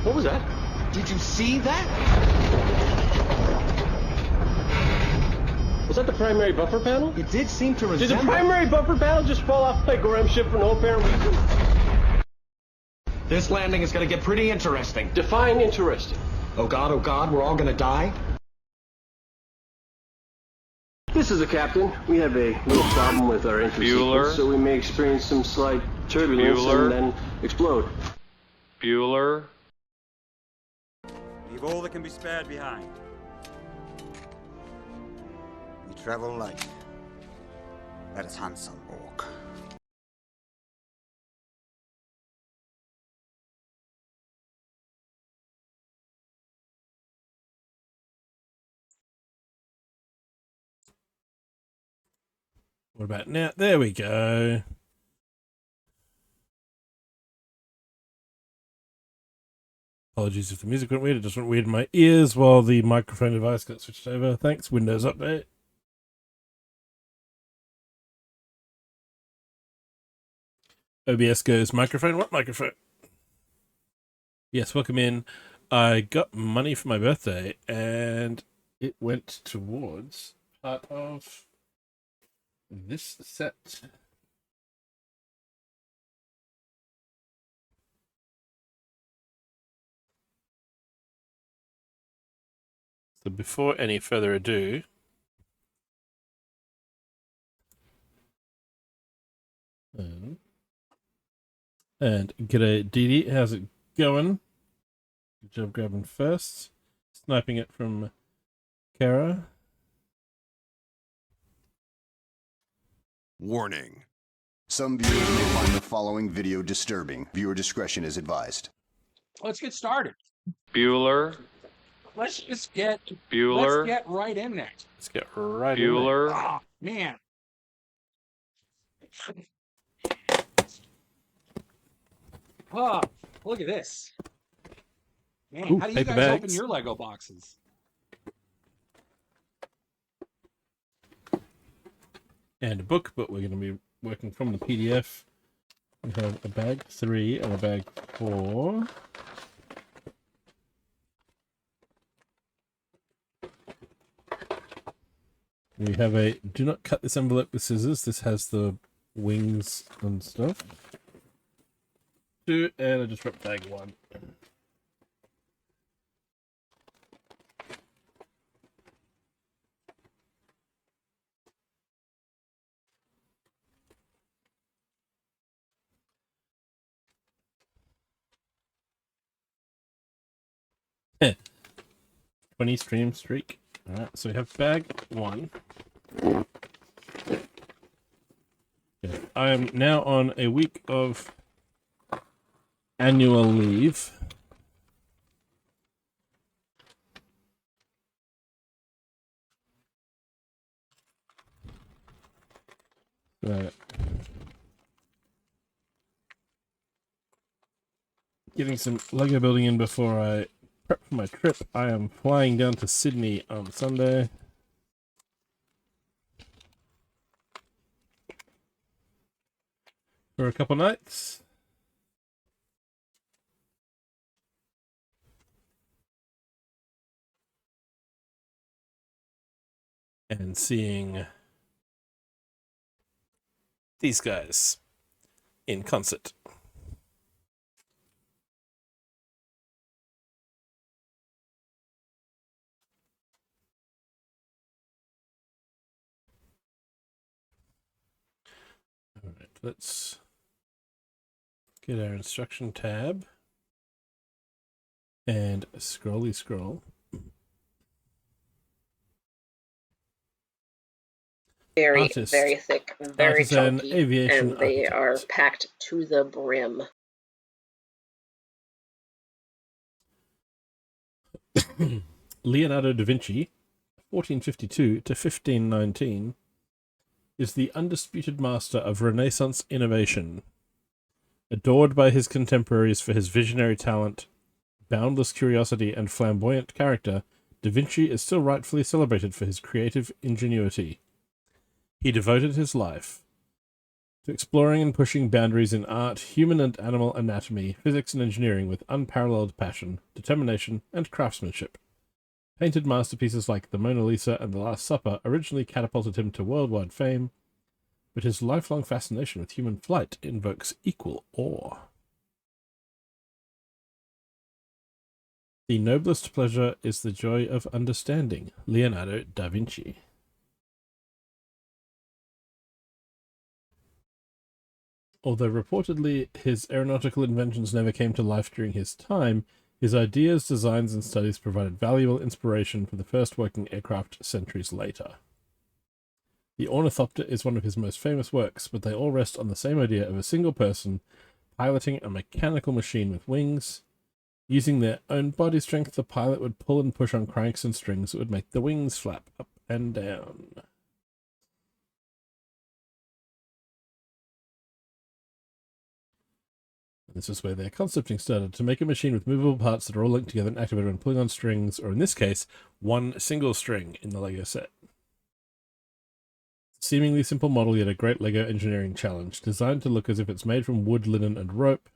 What was that? Did you see that? Was that the primary buffer panel? It did seem to Did resemble... the primary buffer panel just fall off my Gorham ship for no apparent reason? This landing is going to get pretty interesting. Define interesting. Oh God, we're all going to die? This is the captain. We have a little problem with our entry sequence, so we may experience some slight turbulence and then explode. Bueller. Leave all that can be spared behind. We travel light. Let us hunt some orc. What about now? There we go. Apologies if the music went weird. It just went weird in my ears while the microphone device got switched over. Thanks, Windows Update. OBS goes, microphone? What microphone? Yes, welcome in. I got money for my birthday, and it went towards part of this set. So before any further ado, and g'day Dee Dee, how's it going? Good job grabbing first. Sniping it from Kara. Warning. Some viewers may find the following video disturbing. Viewer discretion is advised. Let's get started. Bueller. Let's just get Bueller. Let's get right in there. Let's get right Bueller. Oh, man. Oh, look at this. Man, Ooh, how do you paper guys open bags. your Lego boxes? And a book, but we're going to be working from the PDF. We have a bag 3 and a bag 4. We have a do not cut this envelope with scissors. This has the wings and stuff. 2, and I just ripped bag 1. Heh. 20 stream streak. Alright, so we have bag 1. Okay. I am now on a week of annual leave. So, getting some Lego building in before I prep for my trip. I am flying down to Sydney on Sunday. For a couple nights. And seeing these guys in concert. All right, let's get our instruction tab and scrolly scroll. Very, Artist. very thick, very Artisan chunky, aviation and they are architect. packed to the brim. Leonardo da Vinci, 1452 to 1519, is the undisputed master of Renaissance innovation. Adored by his contemporaries for his visionary talent, boundless curiosity, and flamboyant character, da Vinci is still rightfully celebrated for his creative ingenuity. He devoted his life to exploring and pushing boundaries in art, human and animal anatomy, physics and engineering with unparalleled passion, determination, and craftsmanship. Painted masterpieces like the Mona Lisa and the Last Supper originally catapulted him to worldwide fame, but his lifelong fascination with human flight invokes equal awe. The noblest pleasure is the joy of understanding. Leonardo da Vinci. Although reportedly his aeronautical inventions never came to life during his time, his ideas, designs, and studies provided valuable inspiration for the first working aircraft centuries later. The Ornithopter is one of his most famous works, but they all rest on the same idea of a single person piloting a mechanical machine with wings. Using their own body strength, the pilot would pull and push on cranks and strings that would make the wings flap up and down. This is where their concepting started, to make a machine with movable parts that are all linked together and activated when pulling on strings, or in this case, one single string in the LEGO set. Seemingly simple model, yet a great LEGO engineering challenge, designed to look as if it's made from wood, linen, and rope.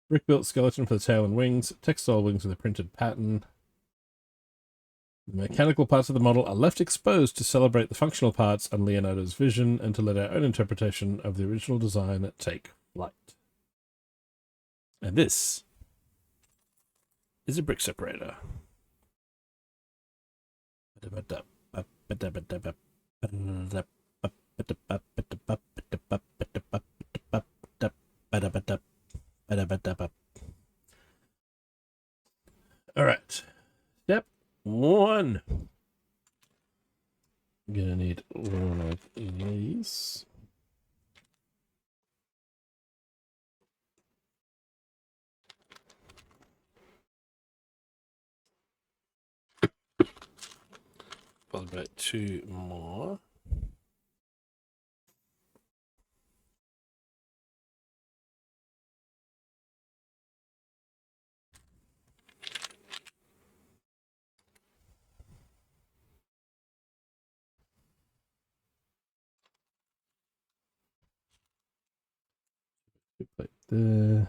Brick-built skeleton for the tail and wings, textile wings with a printed pattern. The mechanical parts of the model are left exposed to celebrate the functional parts and Leonardo's vision, and to let our own interpretation of the original design take flight. And this is a brick separator. All right. Step 1. I'm gonna need one of these. Followed by 2 more. Plate there.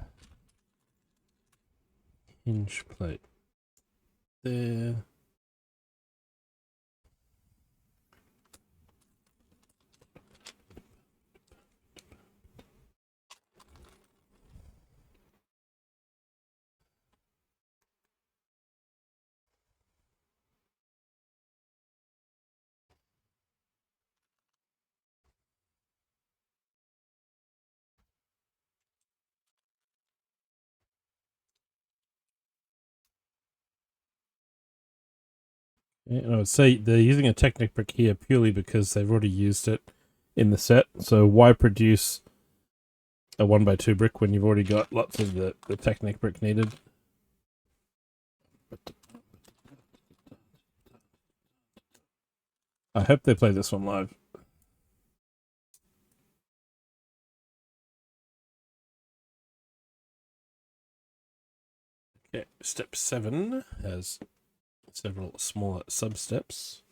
Hinge plate there. And I would say they're using a Technic brick here purely because they've already used it in the set. So why produce a 1x2 brick when you've already got lots of the Technic brick needed? I hope they play this one live. Okay, step 7 has several smaller sub-steps.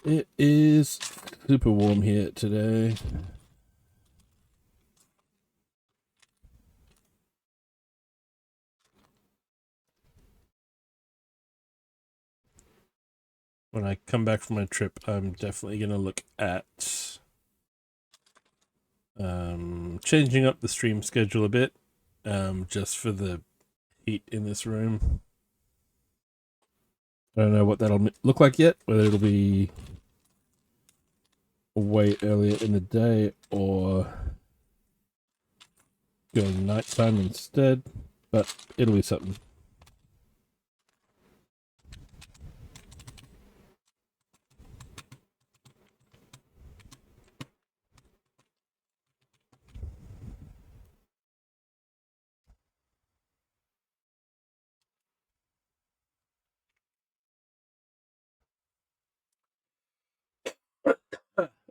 It is super warm here today. When I come back from my trip, I'm definitely going to look at changing up the stream schedule a bit, just for the heat in this room. I don't know what that'll look like yet, whether it'll be way earlier in the day or going nighttime instead, but it'll be something.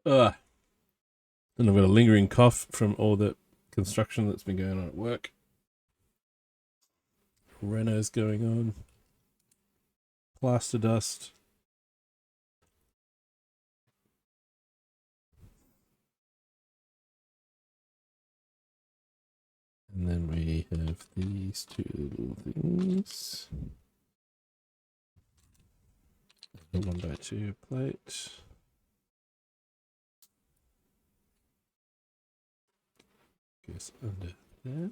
And I've got a lingering cough from all the construction that's been going on at work. Renos going on. Plaster dust. And then we have these two little things. A 1x2 plate. Goes under there.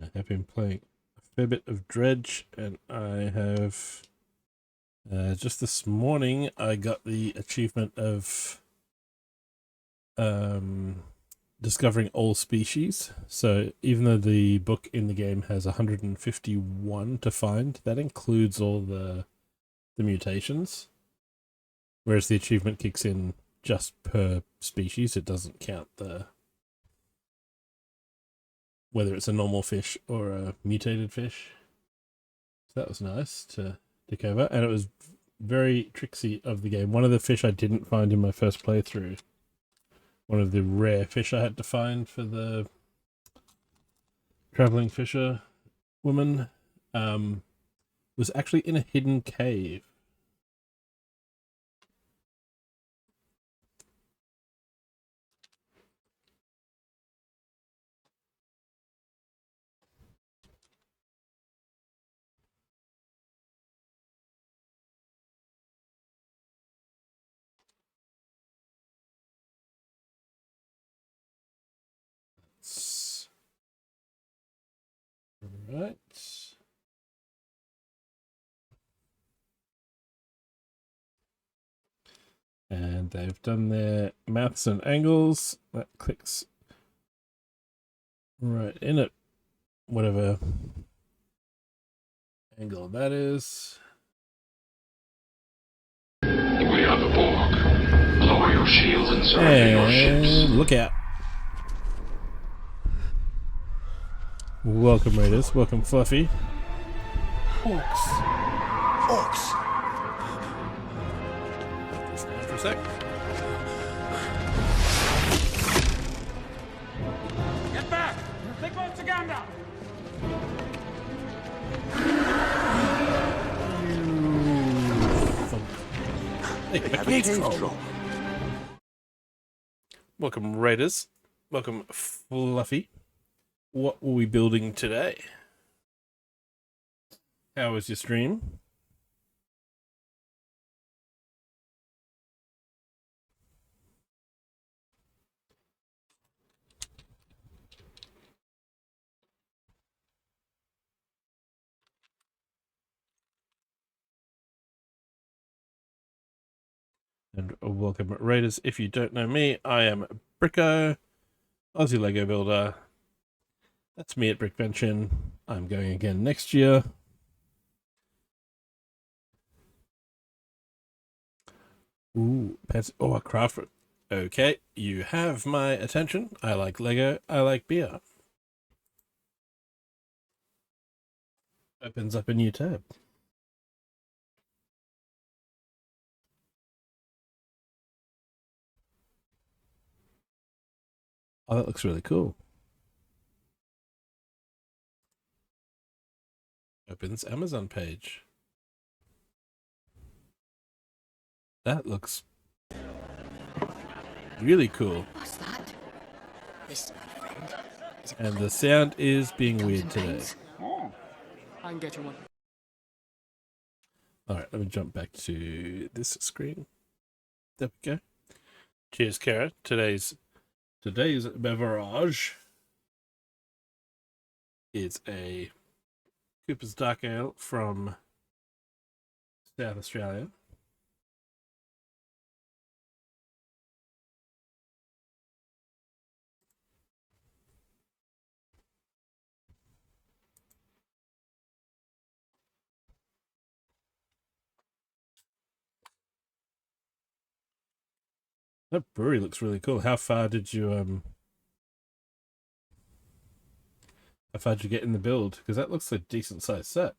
I have been playing a fair bit of Dredge, and I have just this morning I got the achievement of discovering all species. So even though the book in the game has 151 to find, that includes all the mutations, whereas the achievement kicks in just per species. It doesn't count the whether it's a normal fish or a mutated fish. So that was nice to cover, and it was very tricksy of the game. One of the fish I didn't find in my first playthrough, one of the rare fish I had to find for the traveling fisher woman, was actually in a hidden cave. Right. And they've done their maths and angles. That clicks right in it. Whatever angle that is. We are the Borg. Lower your shields and surrender your ships. And look out. Welcome, Raiders. Welcome, Fluffy. Orcs! Stand for a sec. Get back! Take on Saganda! Welcome, Raiders. Welcome, Fluffy. What were we building today? How was your stream? And welcome, Raiders. If you don't know me, I am Bricko, Aussie Lego builder. That's me at Brickvention. I'm going again next year. Ooh, pets. Oh, a craft. Okay, you have my attention. I like Lego. I like beer. Opens up a new tab. Oh, that looks really cool. Opens Amazon page. That looks really cool. What's that? This, my friend, is a And the sound is being weird today. Oh, I can get you one. Alright, let me jump back to this screen. There we go. Cheers, Kara. Today's beverage is a Cooper's Dark Ale from South Australia. That brewery looks really cool. How far did you get in the build? Because that looks like a decent sized set.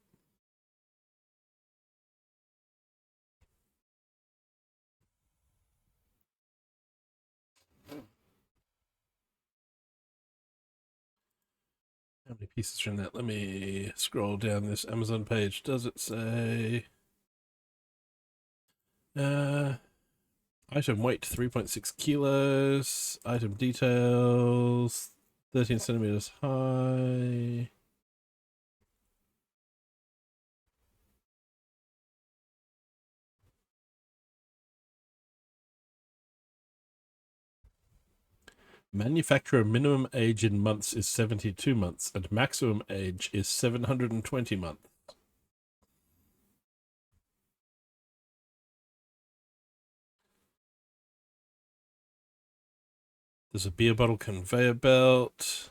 How many pieces are in that? Let me scroll down this Amazon page. Does it say... item weight 3.6 kilos. Item details 13 centimeters high. Manufacturer minimum age in months is 72 months and maximum age is 720 months. There's a beer bottle conveyor belt.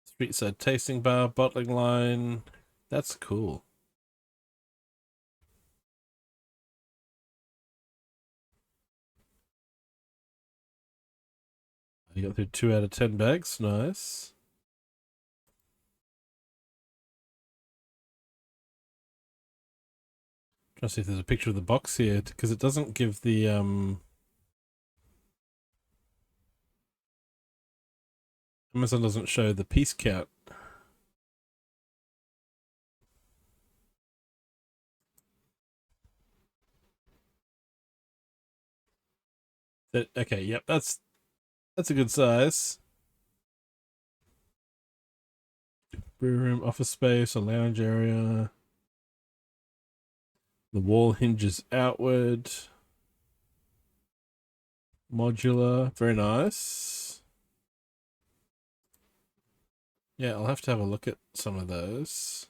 Street side tasting bar, bottling line. That's cool. You got through 2 out of 10 bags. Nice. Trying to see if there's a picture of the box here, because it doesn't give the Amazon doesn't show the piece count. Okay, yep, that's a good size. Brew room, office space, a lounge area. The wall hinges outward. Modular, very nice. Yeah, I'll have to have a look at some of those.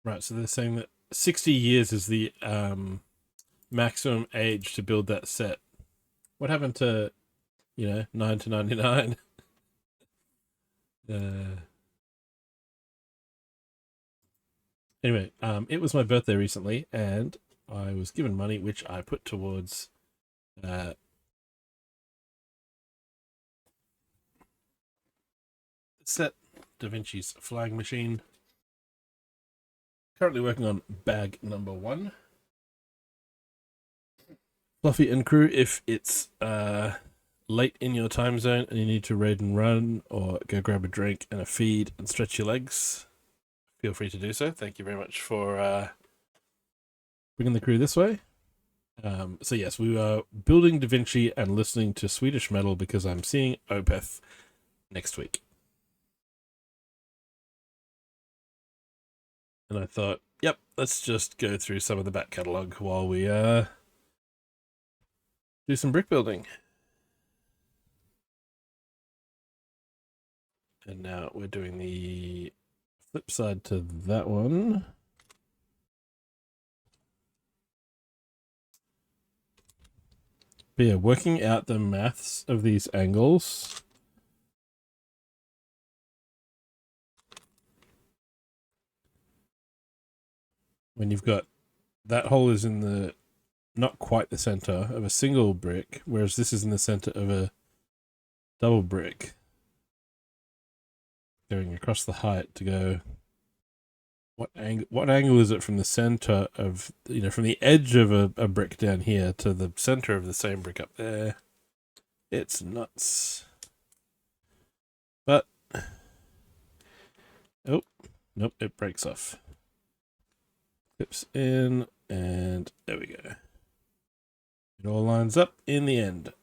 Right, so they're saying that 60 years is the maximum age to build that set. What happened to, 9 to 99? Anyway, it was my birthday recently, and I was given money, which I put towards set Da Vinci's flying machine. Currently working on bag number 1. Fluffy and crew, if it's late in your time zone and you need to raid and run or go grab a drink and a feed and stretch your legs, feel free to do so. Thank you very much for bringing the crew this way. So yes, we are building Da Vinci and listening to Swedish metal because I'm seeing Opeth next week. And I thought, yep, let's just go through some of the back catalogue while we do some brick building. And now we're doing the flip side to that one. But yeah, working out the maths of these angles. When you've got that hole is in the not quite the center of a single brick, whereas this is in the center of a double brick. Going across the height to go, what angle is it from the center of, from the edge of a brick down here to the center of the same brick up there? It's nuts. But, oh, nope, it breaks off. Clips in, and there we go. It all lines up in the end.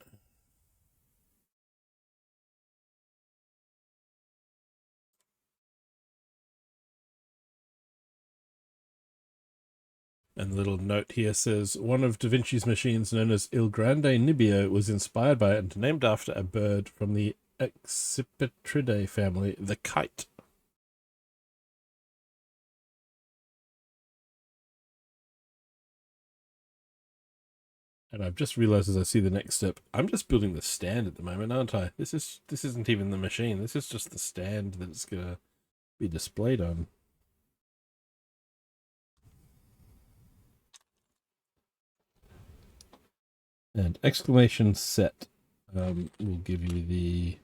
And the little note here says, one of Da Vinci's machines known as Il Grande Nibbio was inspired by and named after a bird from the Accipitridae family, the kite. And I've just realized as I see the next step, I'm just building the stand at the moment, aren't I? This isn't even the machine. This is just the stand that it's going to be displayed on. And exclamation set. we'll give you the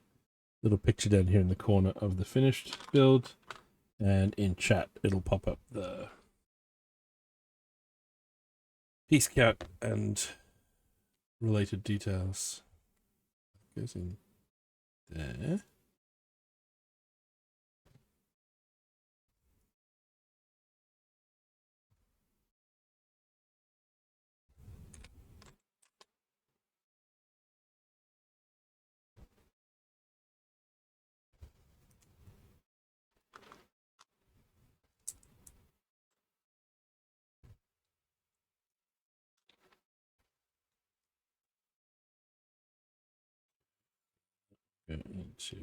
little picture down here in the corner of the finished build, and in chat it'll pop up the piece count and related details. Goes in there. Go into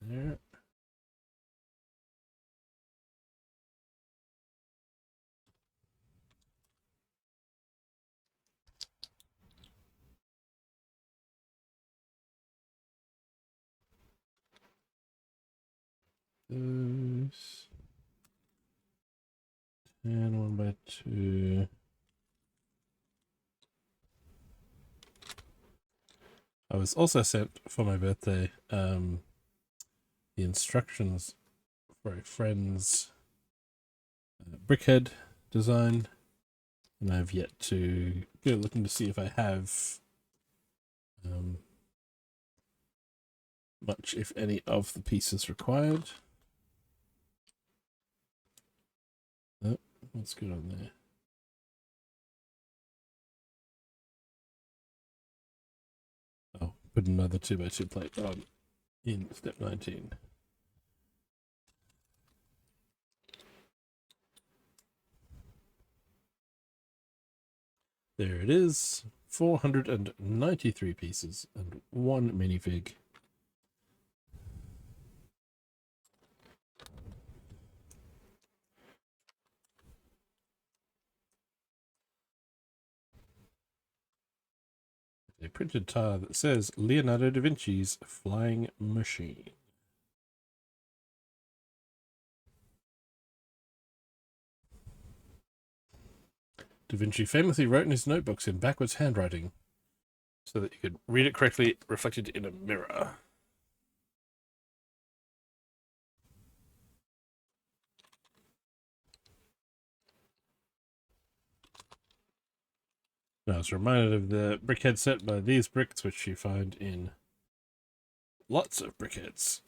there. Those. And 1x2. I was also sent for my birthday the instructions for a friend's brickhead design, and I've yet to go looking to see if I have much, if any, of the pieces required. Oh, what's good on there? Oh, put another 2x2 plate on in step 19. There it is, 493 pieces and one minifig. A printed tile that says Leonardo da Vinci's Flying Machine. Da Vinci famously wrote in his notebooks in backwards handwriting so that you could read it correctly reflected in a mirror. Now, I was reminded of the brickhead set by these bricks, which you find in lots of brickheads.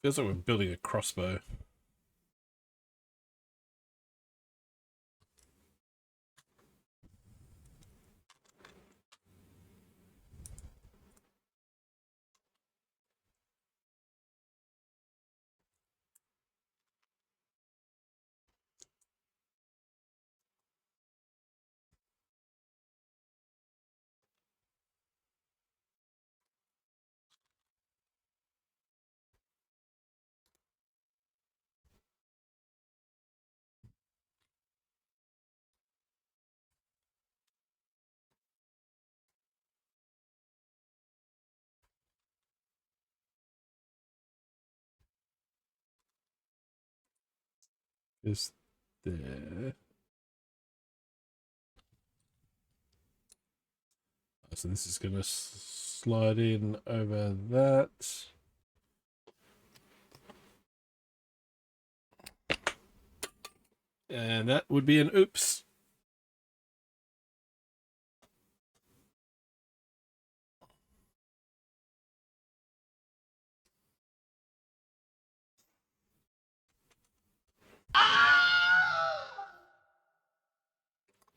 Feels like we're building a crossbow. Is there? So this is going to slide in over that. And that would be an oops.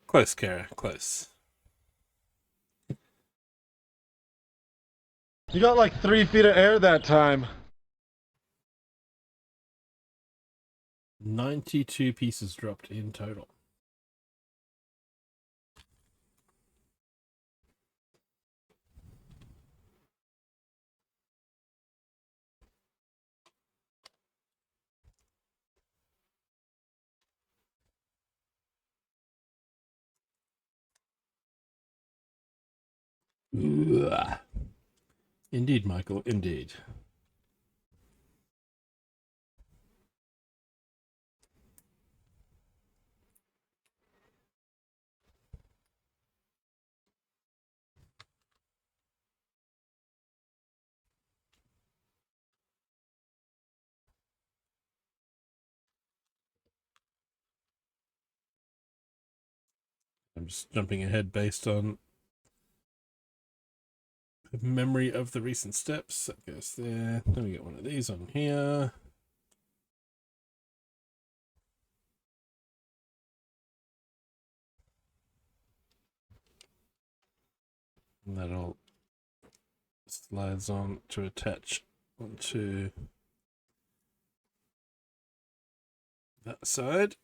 Close, Kara, close. You got like 3 feet of air that time. 92 pieces dropped in total. Ugh. Indeed, Michael, indeed. I'm just jumping ahead based on memory of the recent steps. That goes there. Then we get one of these on here. And that all slides on to attach onto that side.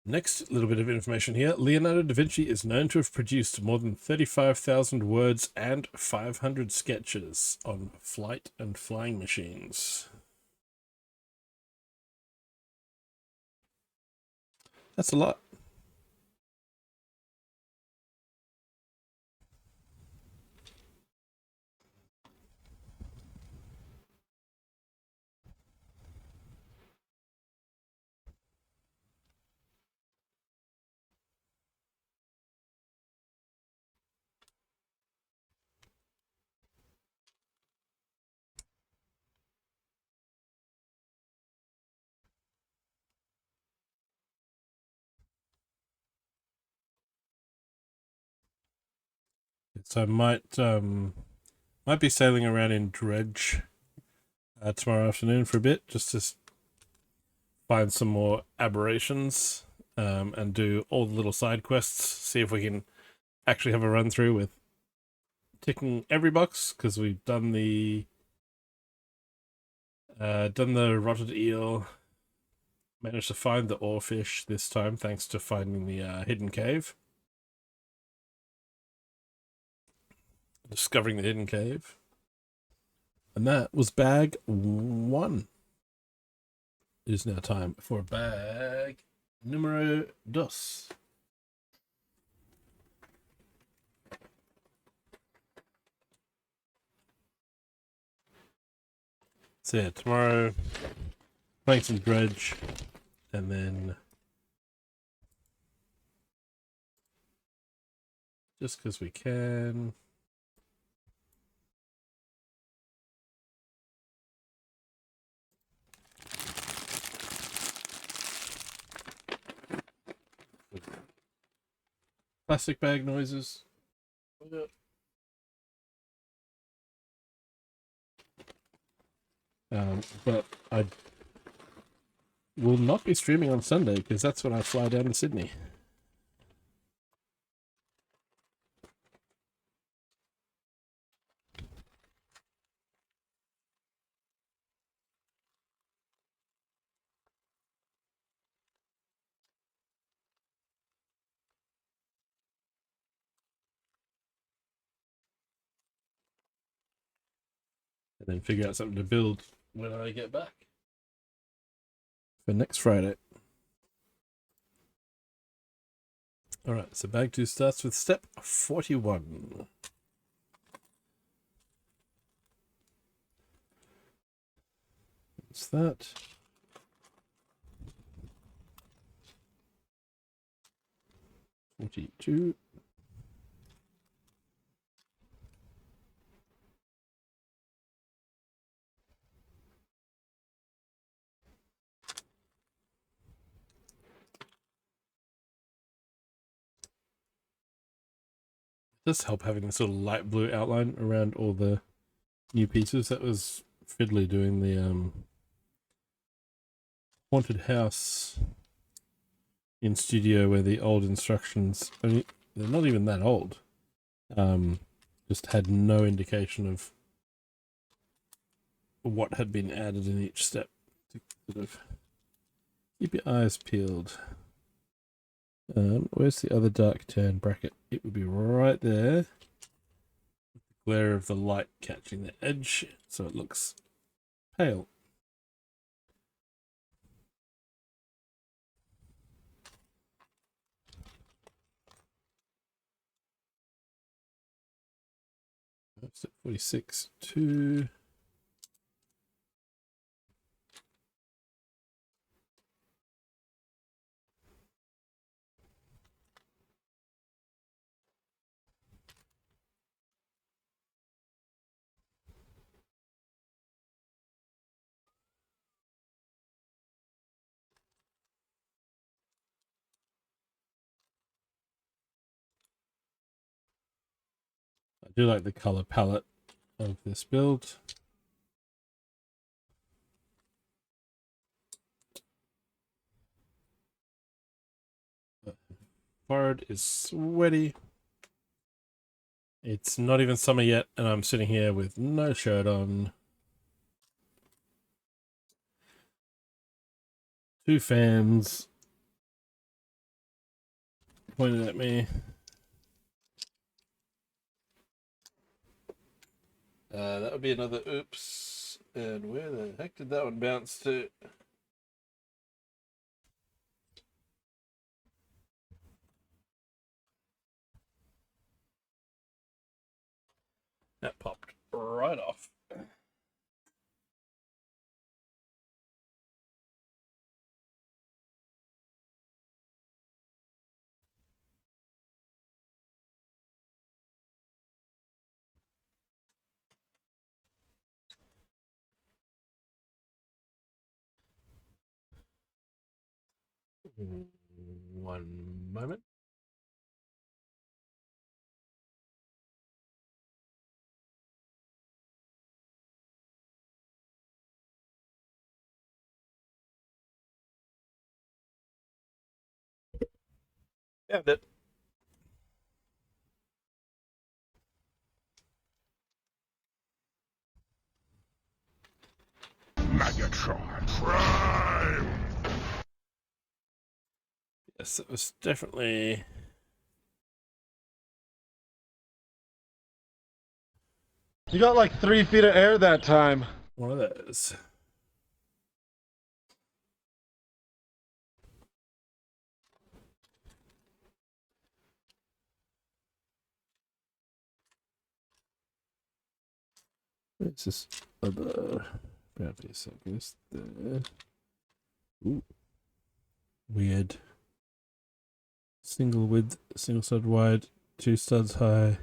Next little bit of information here. Leonardo da Vinci is known to have produced more than 35,000 words and 500 sketches on flight and flying machines. That's a lot. So I might be sailing around in Dredge tomorrow afternoon for a bit, just to find some more aberrations and do all the little side quests. See if we can actually have a run through with ticking every box, because we've done the rotted eel. Managed to find the oarfish this time, thanks to finding the hidden cave. Discovering the hidden cave. And that was bag 1. It is now time for bag numero 2. So yeah, tomorrow playing some Dredge, and then just because we can, plastic bag noises. But I will not be streaming on Sunday, because that's when I fly down to Sydney. And then figure out something to build when I get back for next Friday. Alright, so bag 2 starts with step 41. What's that? $42. It does help having this sort of light blue outline around all the new pieces. That was fiddly doing the haunted house in studio, where the old instructions, I mean, they're not even that old, just had no indication of what had been added in each step to sort of keep your eyes peeled. Where's the other dark tan bracket? It would be right there, with the glare of the light catching the edge, so it looks pale. Step 46, 2. I do like the color palette of this build. Forehead is sweaty. It's not even summer yet, and I'm sitting here with no shirt on. 2 fans pointed at me. That would be another oops. And where the heck did that one bounce to? That popped right off. One moment. Yeah, that. Megatron Prime! Yes, it was definitely. You got like 3 feet of air that time. One of those. It's this other bounty circus there. Ooh. Weird. Single width, single stud wide, 2 studs high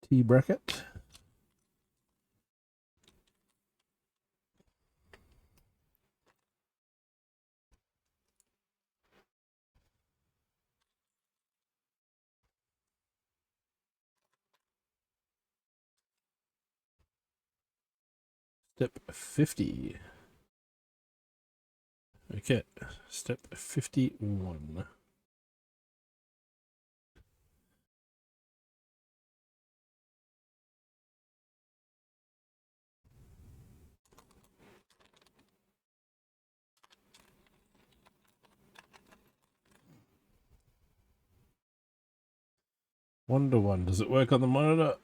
T bracket. Step 50. Okay, step 51. Wonder one, does it work on the monitor?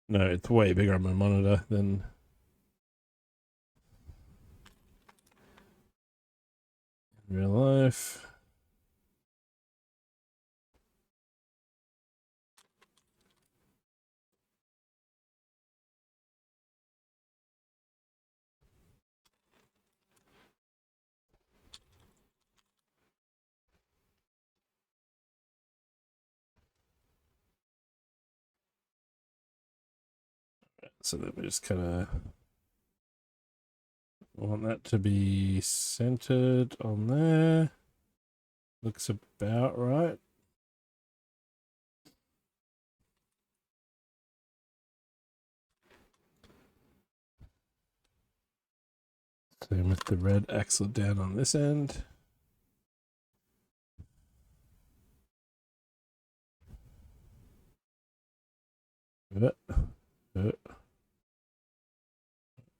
No, it's way bigger on my monitor than in real life. So then we just kind of want that to be centered on there. Looks about right. Same with the red axle down on this end.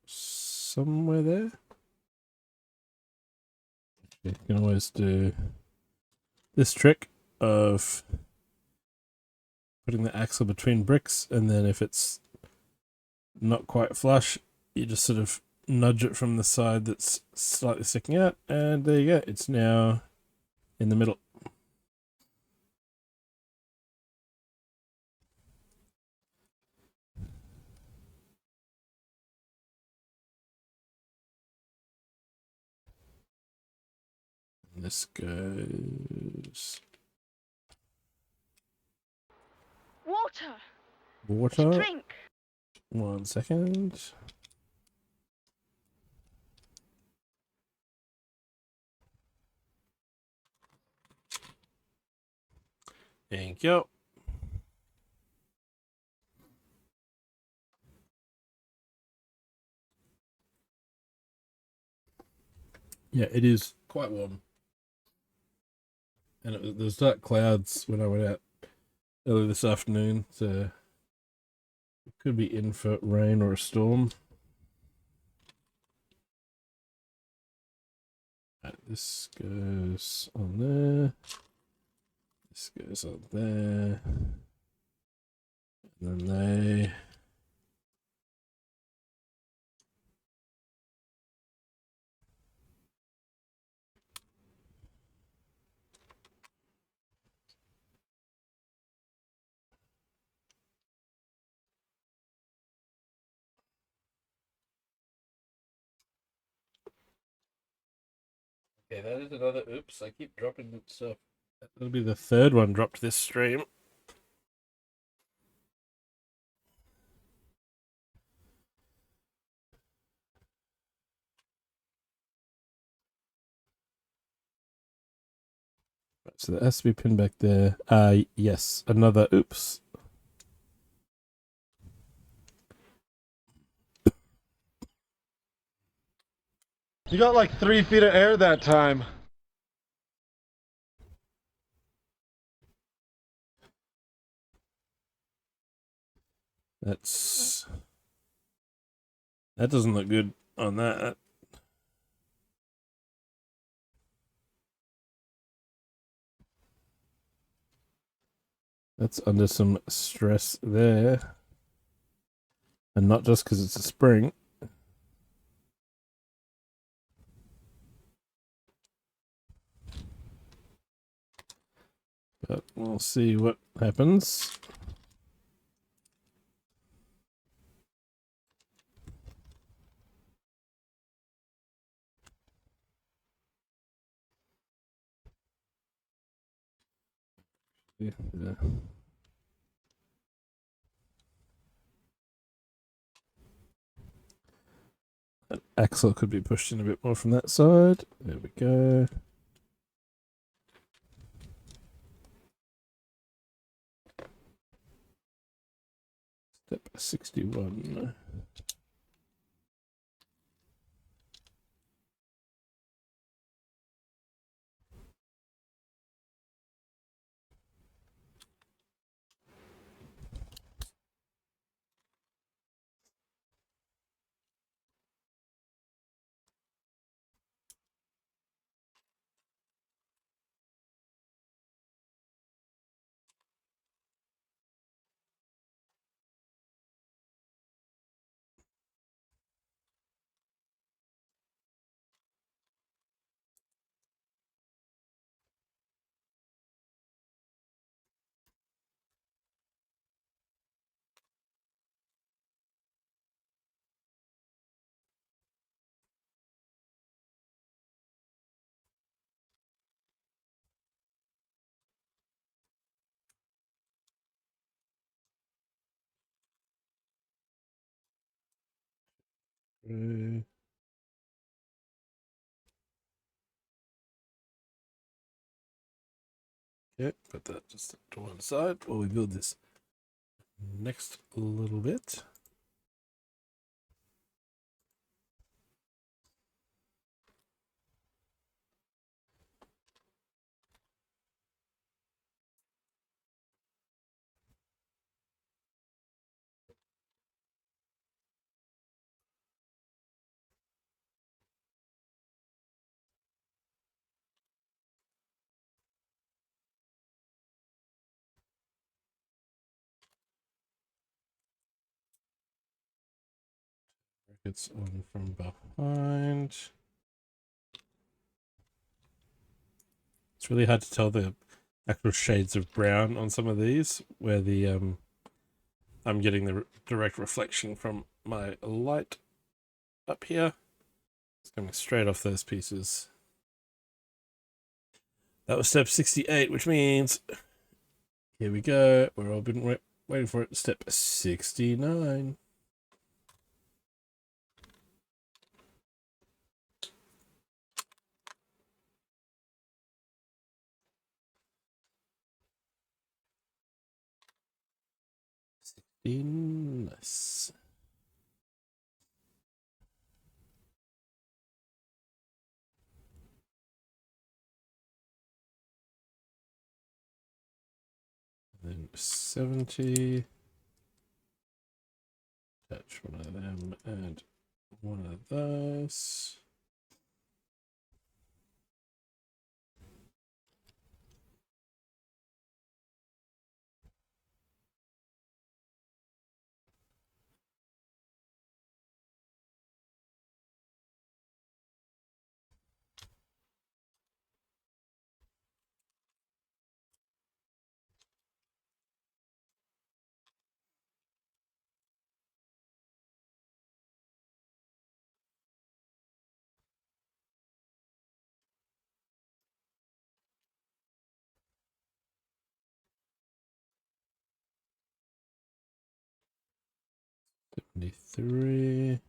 Somewhere there. You can always do this trick of putting the axle between bricks, and then if it's not quite flush, you just sort of nudge it from the side that's slightly sticking out, and there you go. It's now in the middle. this goes. Water. Water. Drink. 1 second. Thank you. Yeah, it is quite warm. And there's dark clouds when I went out earlier this afternoon, so it could be in for rain or a storm. Right, this goes on there. This goes on there. And then they... Okay, that is another oops. I keep dropping stuff. That'll be the third one dropped this stream. Right, so that has to be pinned back there. Yes, another oops. You got like 3 feet of air that time. That doesn't look good on that. That's under some stress there. And not just because it's a spring. But we'll see what happens. Yeah. That axle could be pushed in a bit more from that side. There we go. Step 61. Okay, put that just to one side while we build this next little bit. It's on from behind. It's really hard to tell the actual shades of brown on some of these, where the I'm getting the direct reflection from my light up here. It's coming straight off those pieces. That was step 68, which means here we go. We're all been waiting for it. Step 69. Nice. Then 70. Touch one of them and one of those. Three.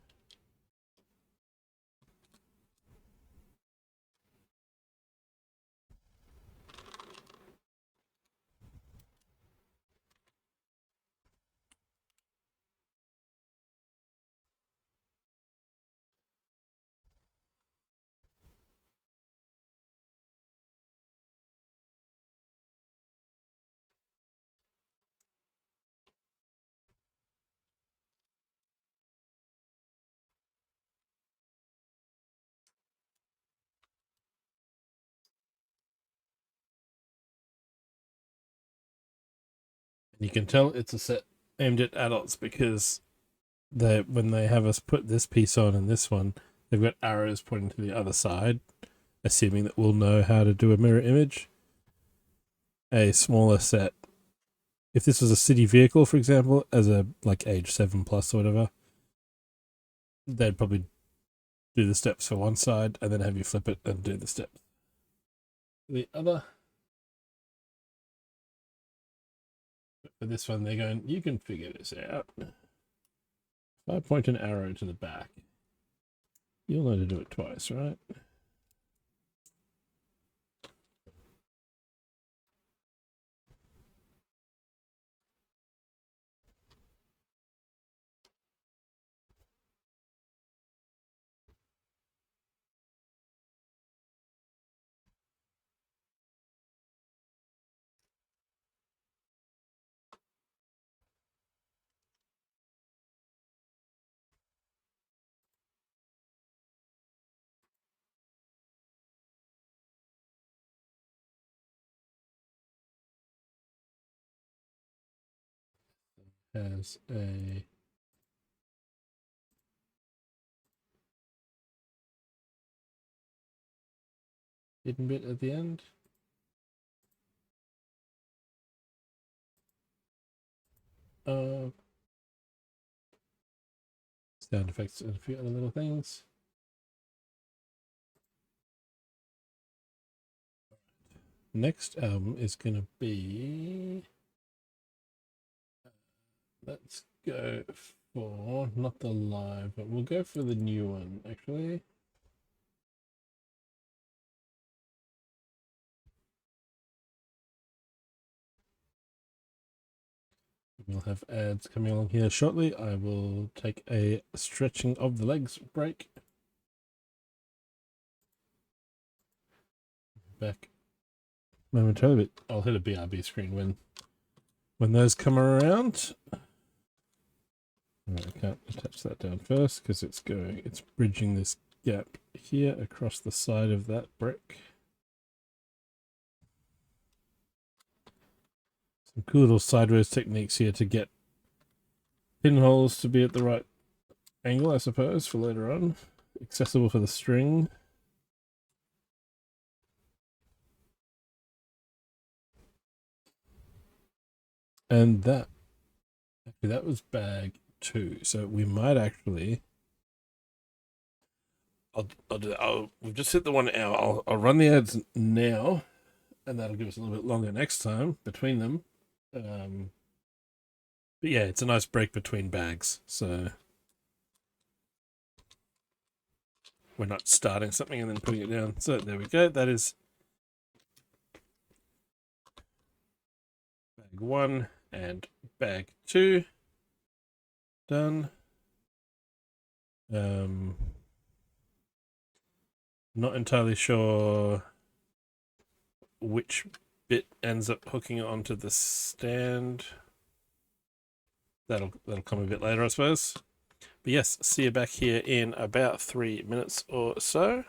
You can tell it's a set aimed at adults because when they have us put this piece on and this one, they've got arrows pointing to the other side, assuming that we'll know how to do a mirror image. A smaller set, if this was a city vehicle, for example, as a like age 7+ or whatever, they'd probably do the steps for one side and then have you flip it and do the steps the other. For this one, they're going, you can figure this out. If I point an arrow to the back, you'll know to do it twice, right? Has a hidden bit at the end. Sound effects and a few other little things. Next album is going to be... Let's go for, not the live, but we'll go for the new one, actually. We'll have ads coming along here shortly. I will take a stretching of the legs break. Back momentarily, but I'll hit a BRB screen when those come around. Right, I can't attach that down first because it's bridging this gap here across the side of that brick. Some cool little sideways techniques here to get pinholes to be at the right angle, I suppose, for later on. Accessible for the string. And that was bag 2. So we might actually... I'll do that. We've just hit the 1 hour. I'll run the ads now. and that'll give us a little bit longer next time between them. But yeah, it's a nice break between bags, so we're not starting something and then putting it down. So there we go. That is bag 1 and bag 2 done. Not entirely sure which bit ends up hooking onto the stand. That'll come a bit later, I suppose. But yes, see you back here in about 3 minutes or so.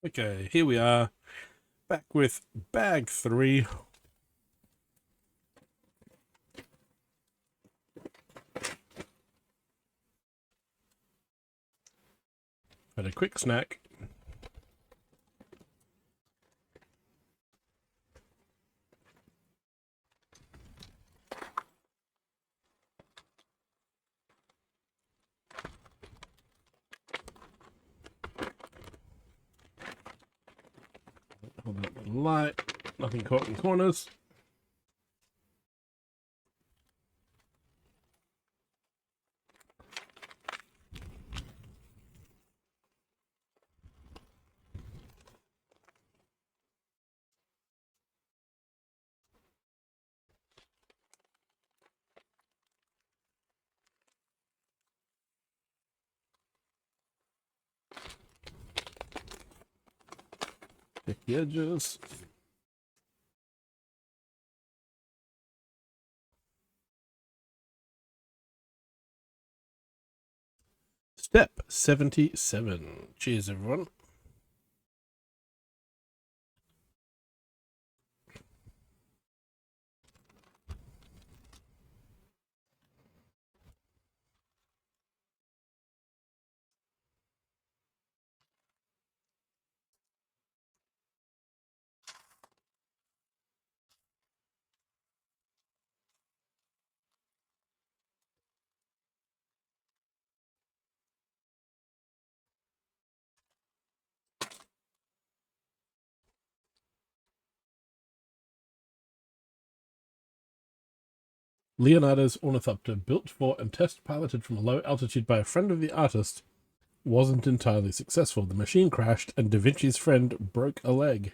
Okay, here we are, back with bag 3. Had a quick snack. Hold that little light. Nothing caught in corners. Pick the edges. Step 77. Cheers, everyone. Leonardo's ornithopter, built for and test piloted from a low altitude by a friend of the artist, wasn't entirely successful. The machine crashed and Da Vinci's friend broke a leg.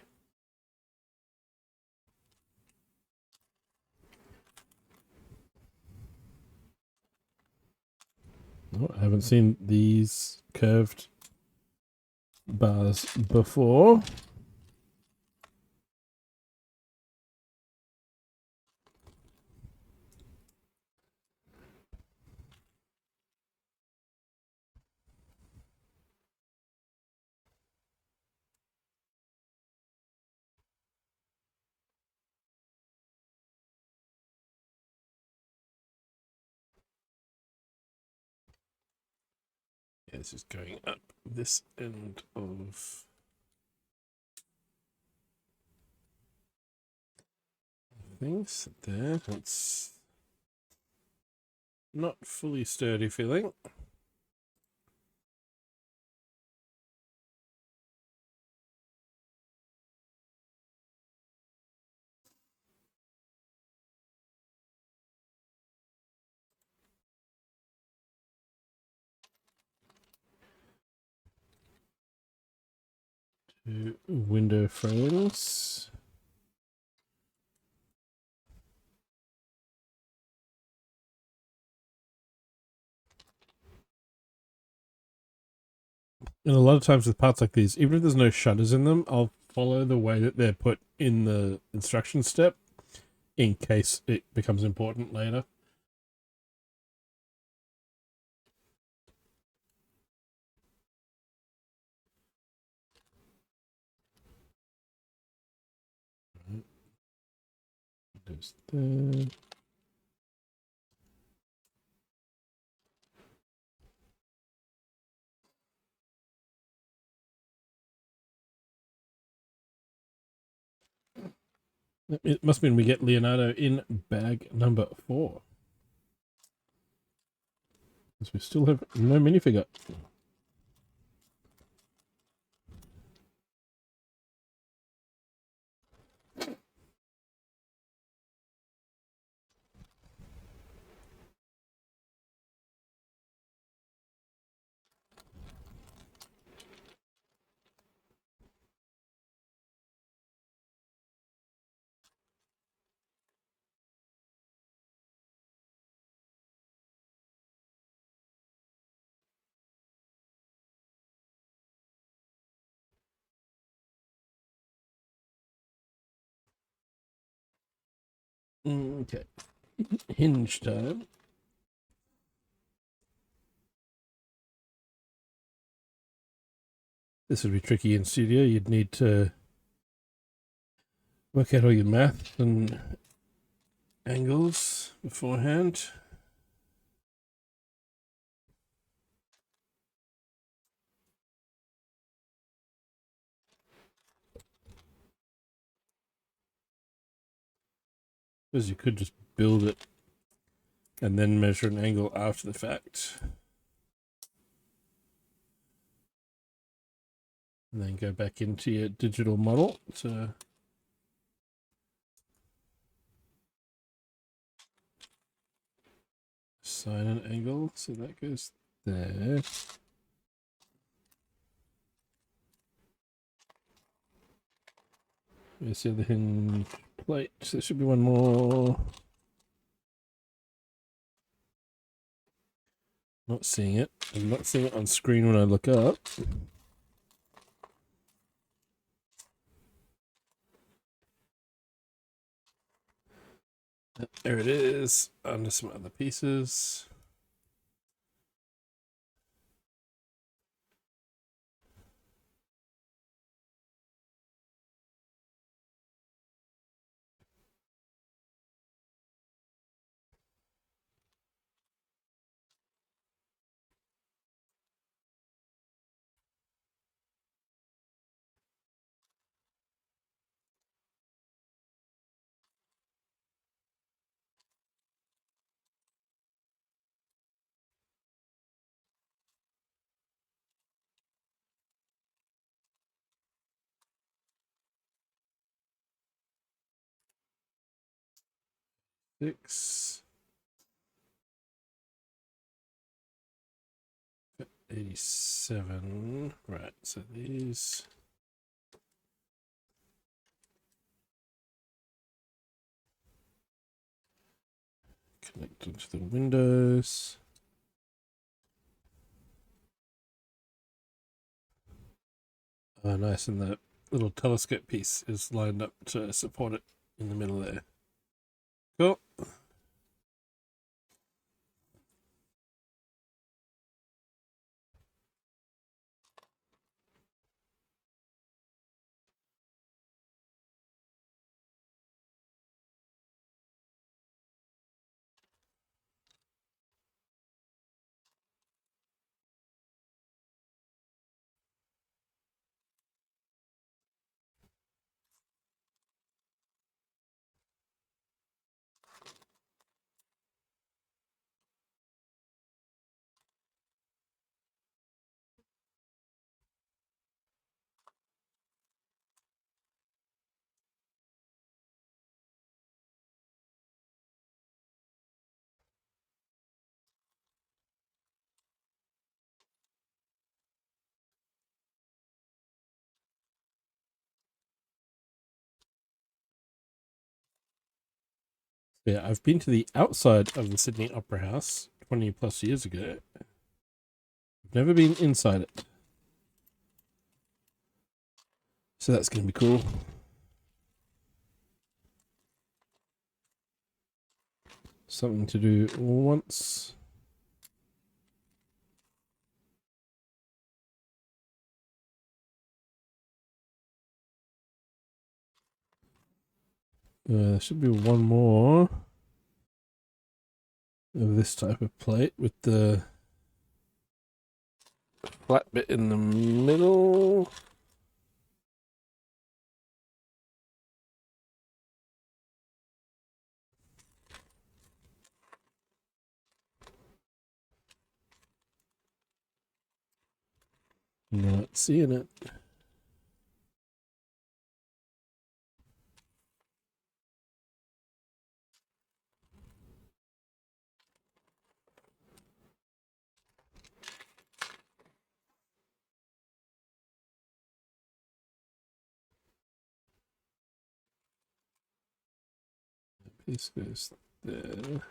Oh, I haven't seen these curved bars before. Yeah, this is going up this end of things. There, it's not fully sturdy feeling. Two window frames. And a lot of times with parts like these, even if there's no shutters in them, I'll follow the way that they're put in the instruction step in case it becomes important later. There's there. It must mean we get Leonardo in bag number 4. Because we still have no minifigure. Okay. Hinge time. This would be tricky in studio. You'd need to work out all your math and angles beforehand. Because you could just build it and then measure an angle after the fact. And then go back into your digital model to assign an angle. So that goes there. Where's the other hinge plate? There should be one more. Not seeing it. I'm not seeing it on screen when I look up. There it is, under some other pieces. Six. 87. Right, so these. Connect into the windows. Oh, nice, and the little telescope piece is lined up to support it in the middle there. Cool. Yeah, I've been to the outside of the Sydney Opera House 20 plus years ago. I've never been inside it. So that's going to be cool. Something to do once. There should be one more of this type of plate with the flat bit in the middle. Not seeing it. Piece goes there.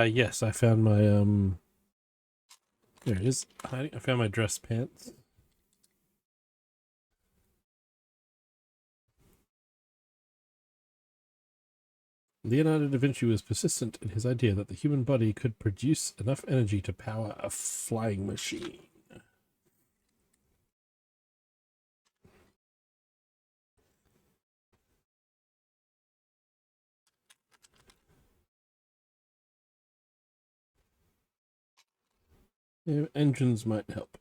Yes, I found my there it is. I found my dress pants. Leonardo da Vinci was persistent in his idea that the human body could produce enough energy to power a flying machine. Yeah, engines might help.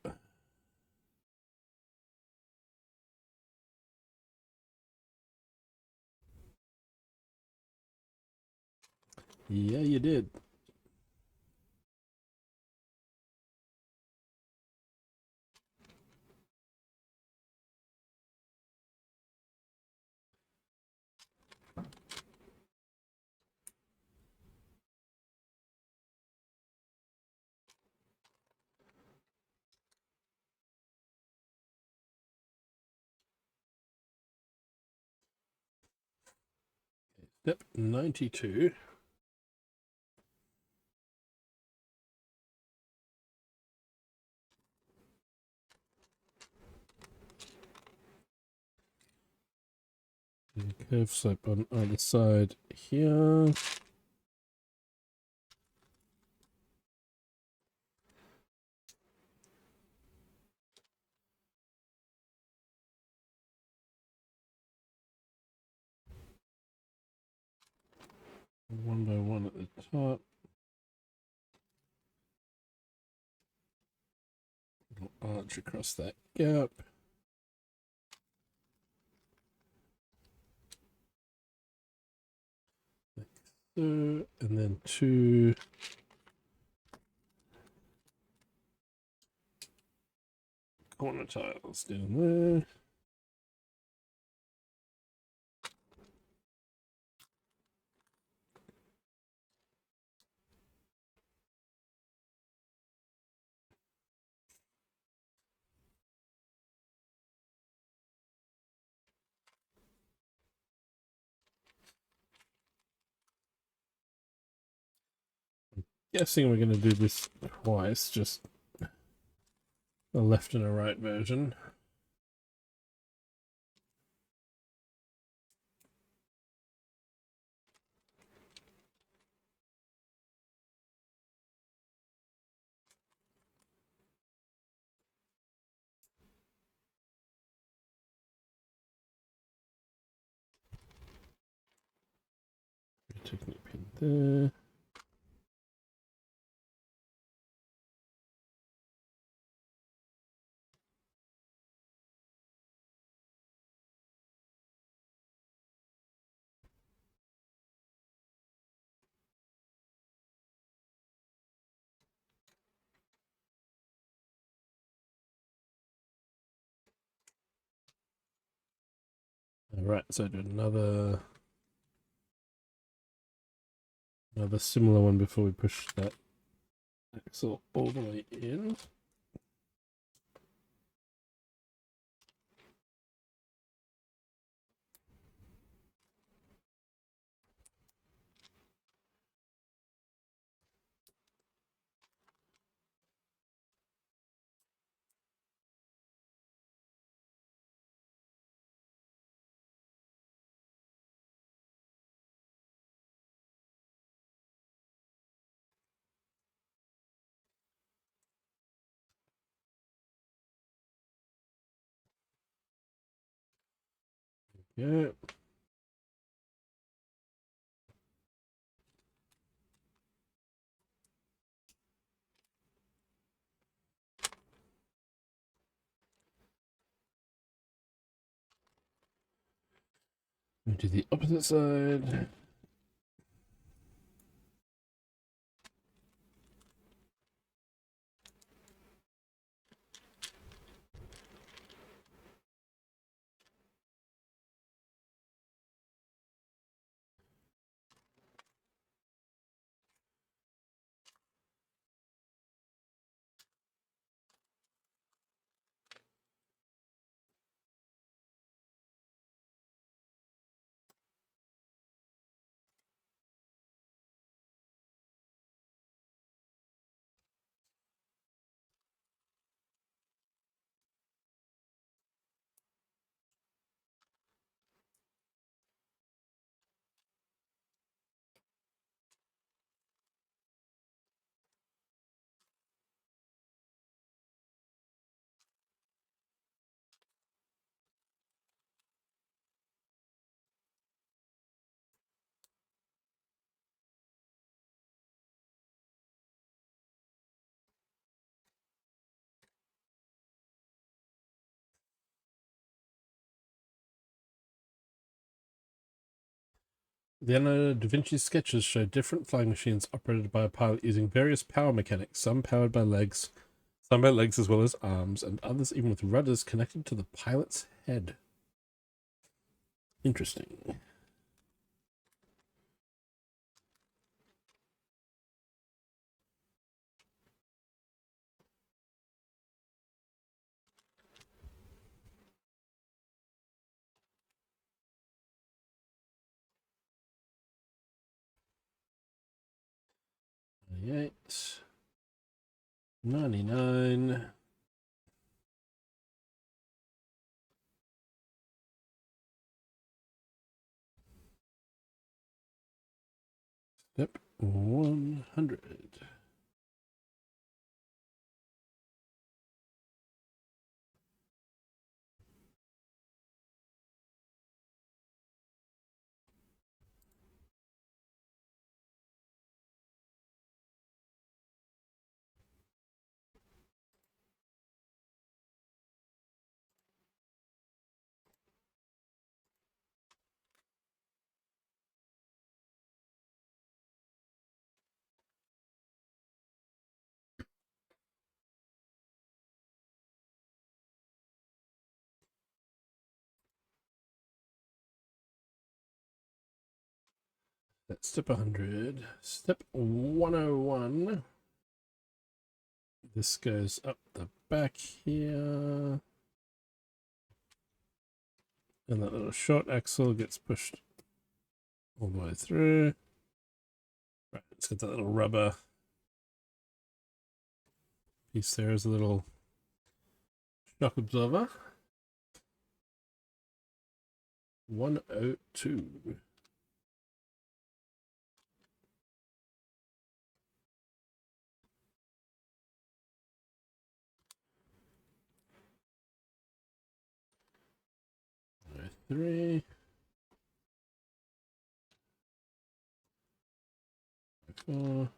Yeah, you did. Step 92. Curve slope on either side here. One by one at the top. Little arch across that gap. Like so, and then two corner tiles down there. Guessing we're going to do this twice, just a left and a right version. Taking a pin there. Alright, so do another similar one before we push that axle all the way in. Yeah. We do the opposite side. Leonardo da Vinci's sketches show different flying machines operated by a pilot using various power mechanics, some powered by legs, some by legs as well as arms, and others even with rudders connected to the pilot's head. Interesting. $98, $99. Step 100. That's step 100. Step 101. This goes up the back here. And that little short axle gets pushed all the way through. Right, it's got that little rubber piece there as a little shock absorber. 102. Three. 4.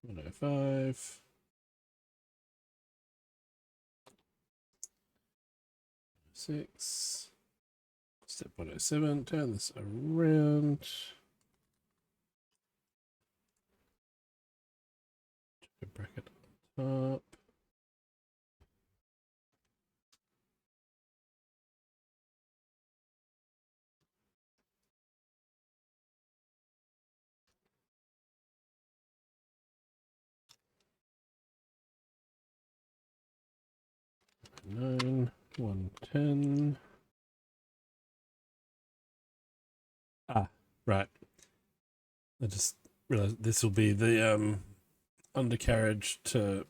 105. Six. Step 107. Turn this around. Check a bracket on top. Nine, 110. Ah, right. I just realized this will be the undercarriage to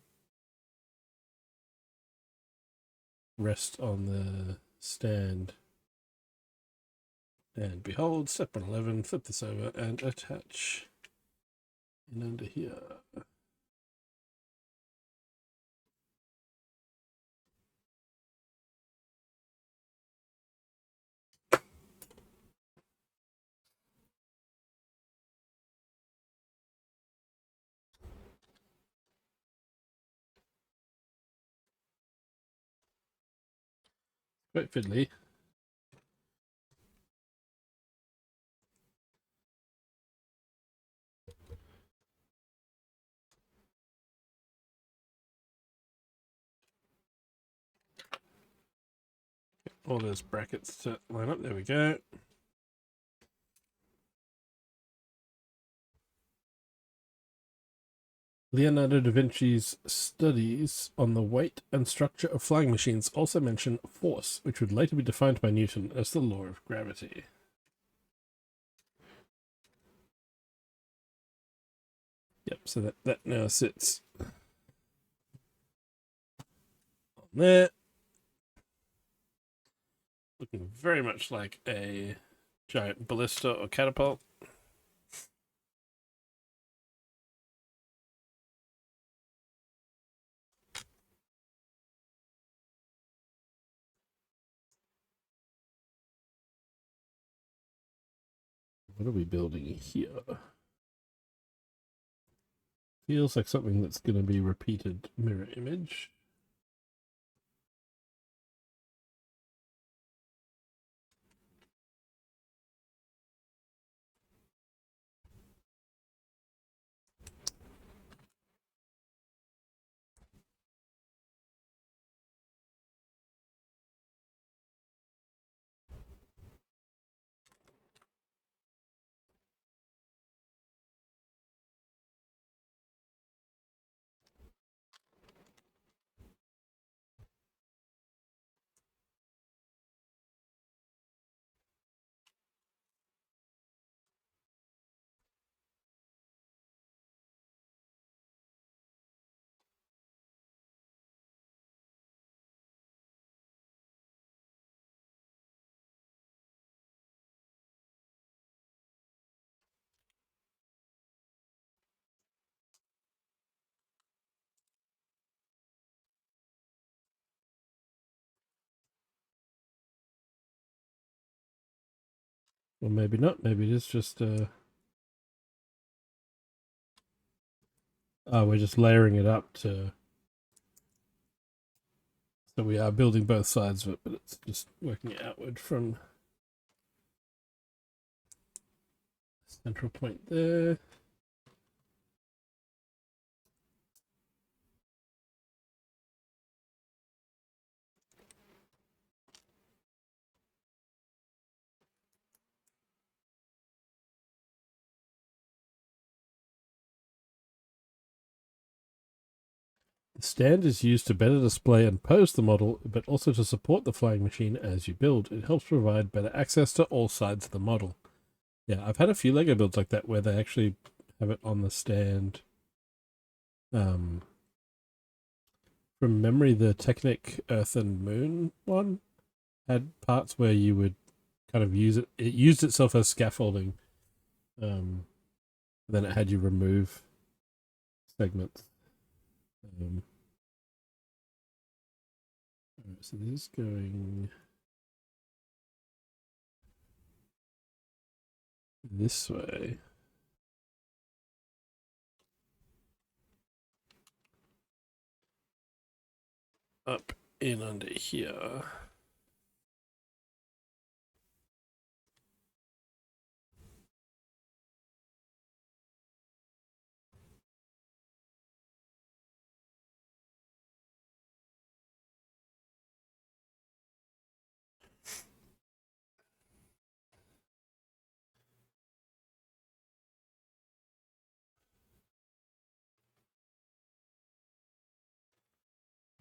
rest on the stand. And behold, step 111, flip this over and attach in under here. Quite fiddly. Get all those brackets to line up. There we go. Leonardo da Vinci's studies on the weight and structure of flying machines also mention force, which would later be defined by Newton as the law of gravity. Yep, so that now sits on there. Looking very much like a giant ballista or catapult. What are we building here? Feels like something that's going to be repeated mirror image. Or maybe not. Maybe it is just we're just layering it up to. So we are building both sides of it, but it's just working outward from the central point there. The stand is used to better display and pose the model, but also to support the flying machine as you build. It helps provide better access to all sides of the model. Yeah, I've had a few Lego builds like that where they actually have it on the stand. From memory, the Technic Earth and Moon one had parts where you would kind of use it. It used itself as scaffolding. Then it had you remove segments. So this is going this way. Up in under here.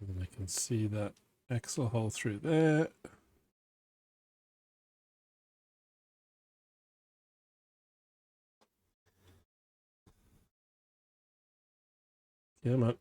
And I can see that axle hole through there. Come on.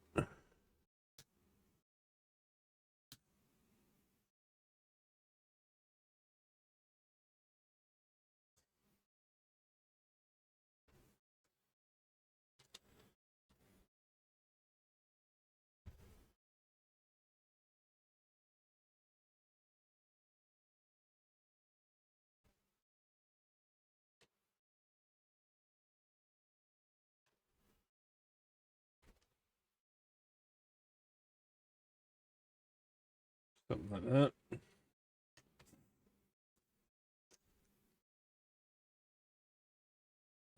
Something like that.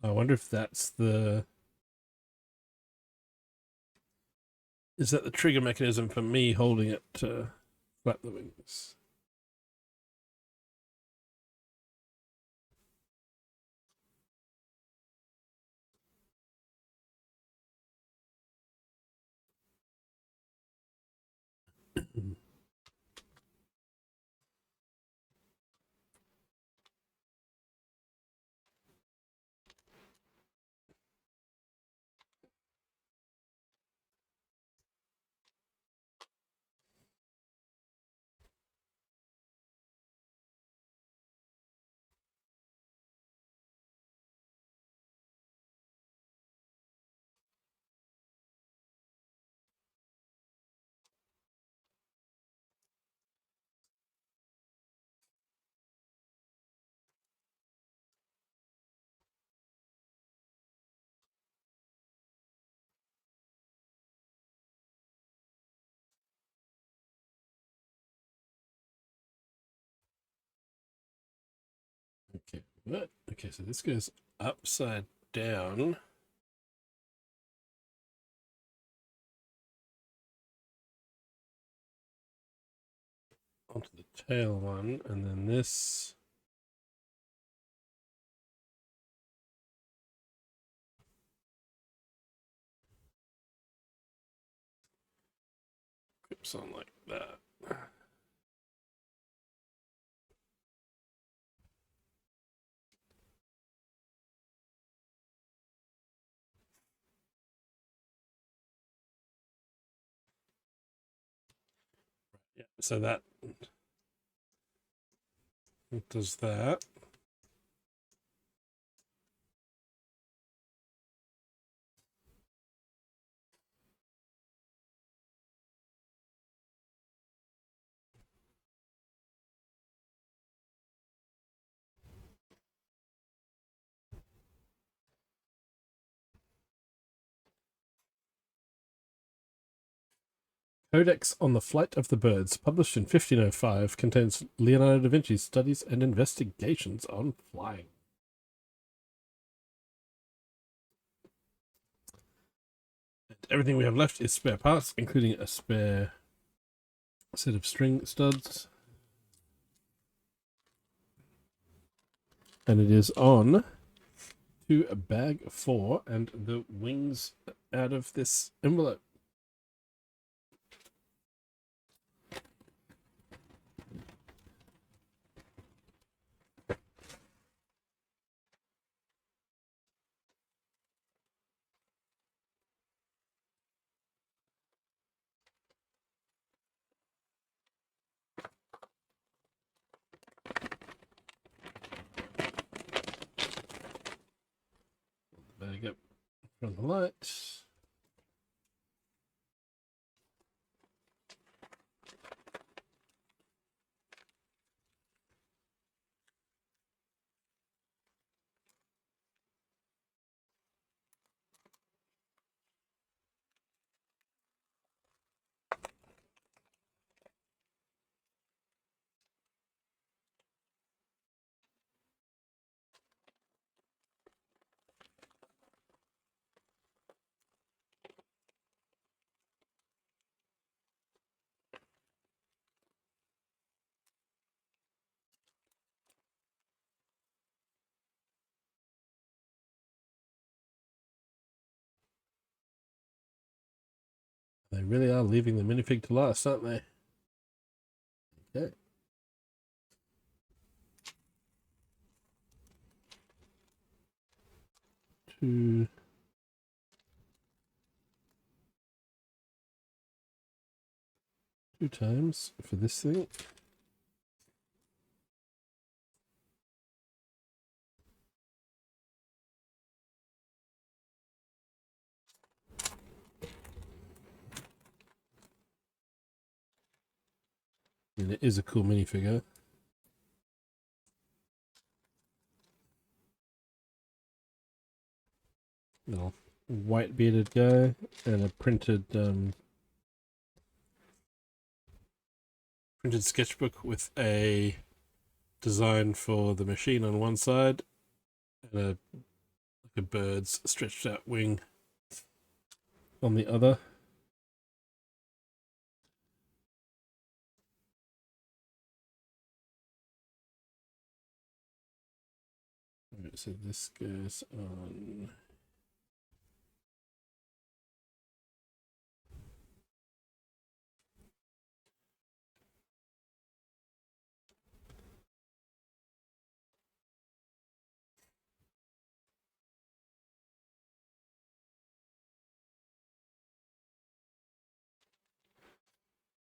I wonder if that's the... Is that the trigger mechanism for me holding it to flap the wings? Okay, what? Okay, so this goes upside down. Onto the tail one, and then this... clips on like that. Yeah, so that does that. Codex on the Flight of the Birds, published in 1505, contains Leonardo da Vinci's studies and investigations on flying. And everything we have left is spare parts, including a spare set of string studs. And it is on to a bag 4 and the wings out of this envelope. Bag up from the light. They really are leaving the minifig to last, aren't they? Okay. Two times for this thing. And it is a cool minifigure. Little white bearded guy and a printed sketchbook with a design for the machine on one side and a bird's stretched out wing on the other. Alright, so this goes on.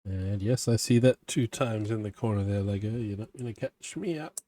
And yes, I see that 2 times in the corner there, Lego. You're not going to catch me out.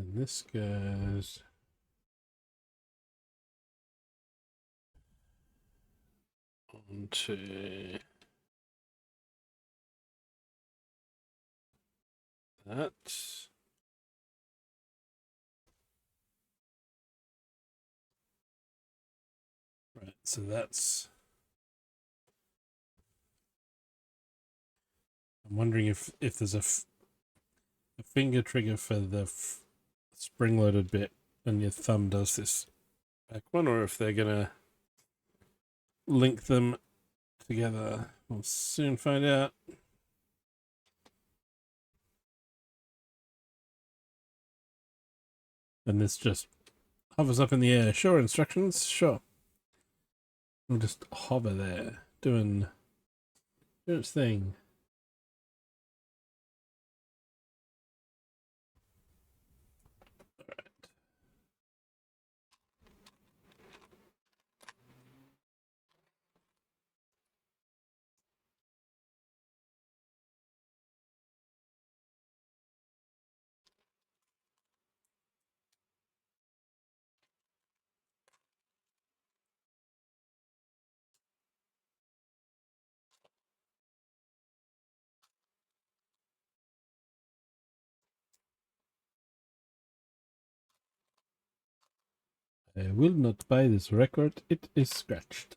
And this goes on onto that. Right, so that's... I'm wondering if there's a finger trigger for the spring-loaded bit and your thumb does this back one, or if they're gonna link them together. We'll soon find out. And this just hovers up in the air. Sure, instructions, sure. We'll just hover there, doing its thing. I will not buy this record. It is scratched.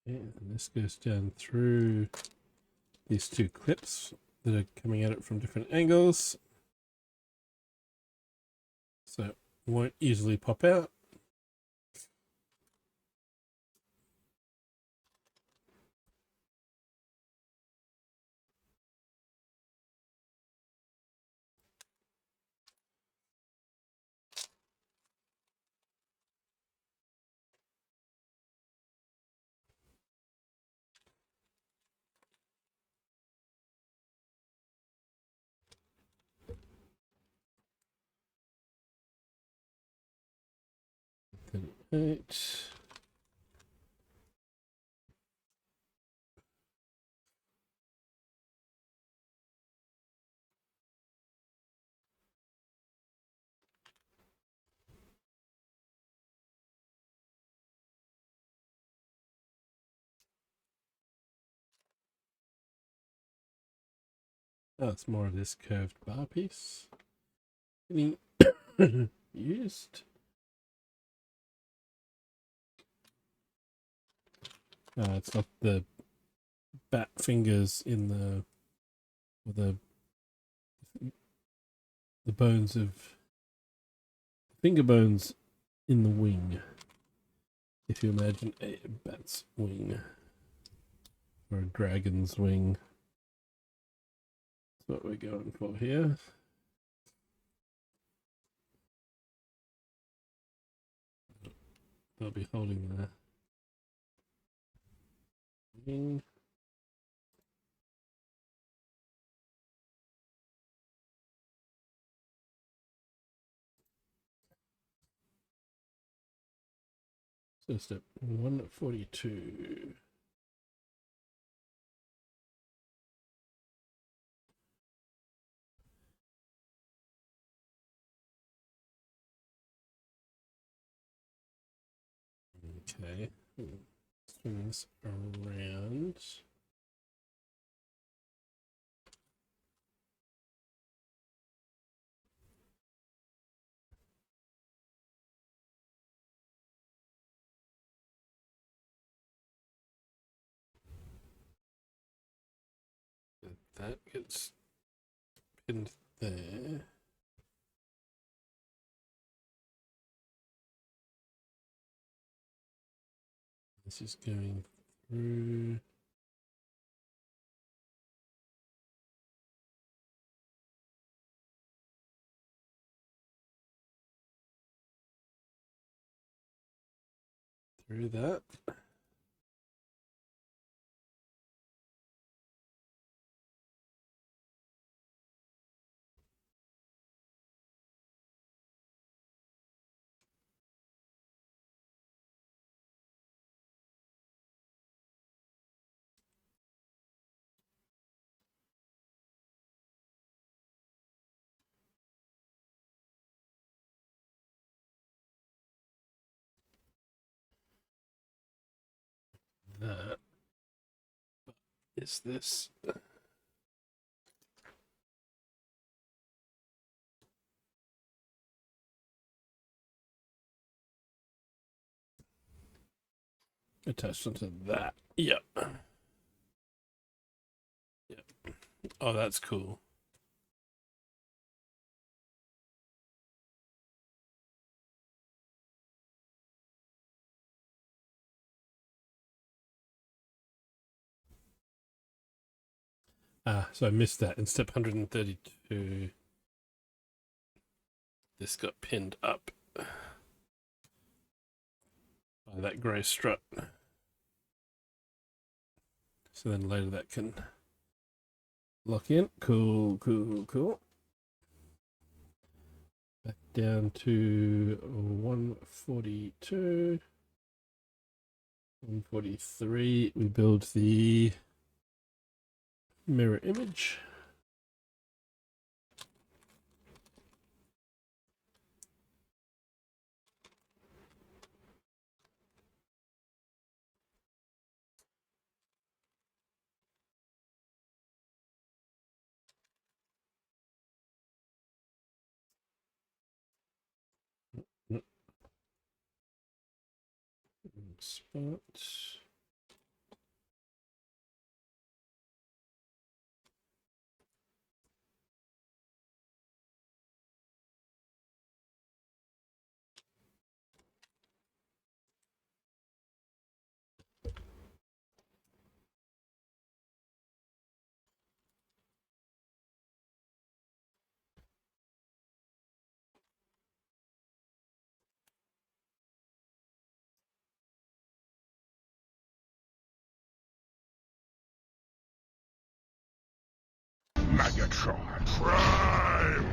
Okay, and this goes down through these two clips that are coming at it from different angles. So it won't easily pop out. Then 8. Oh, it's more of this curved bar piece getting used. It's not the bat fingers in the, or the bones of finger bones in the wing. If you imagine a bat's wing or a dragon's wing, that's what we're going for here. They'll be holding the wing. So step 142. Okay, swing this around. That gets pinned there. This is going through. Through that. That is this. Attached onto that. Yep. Yep. Oh, that's cool. So I missed that. In step 132, this got pinned up by that grey strut. So then later that can lock in. Cool, cool, cool. Back down to 142. 143. We build the mirror image. Spot. Megatron Prime!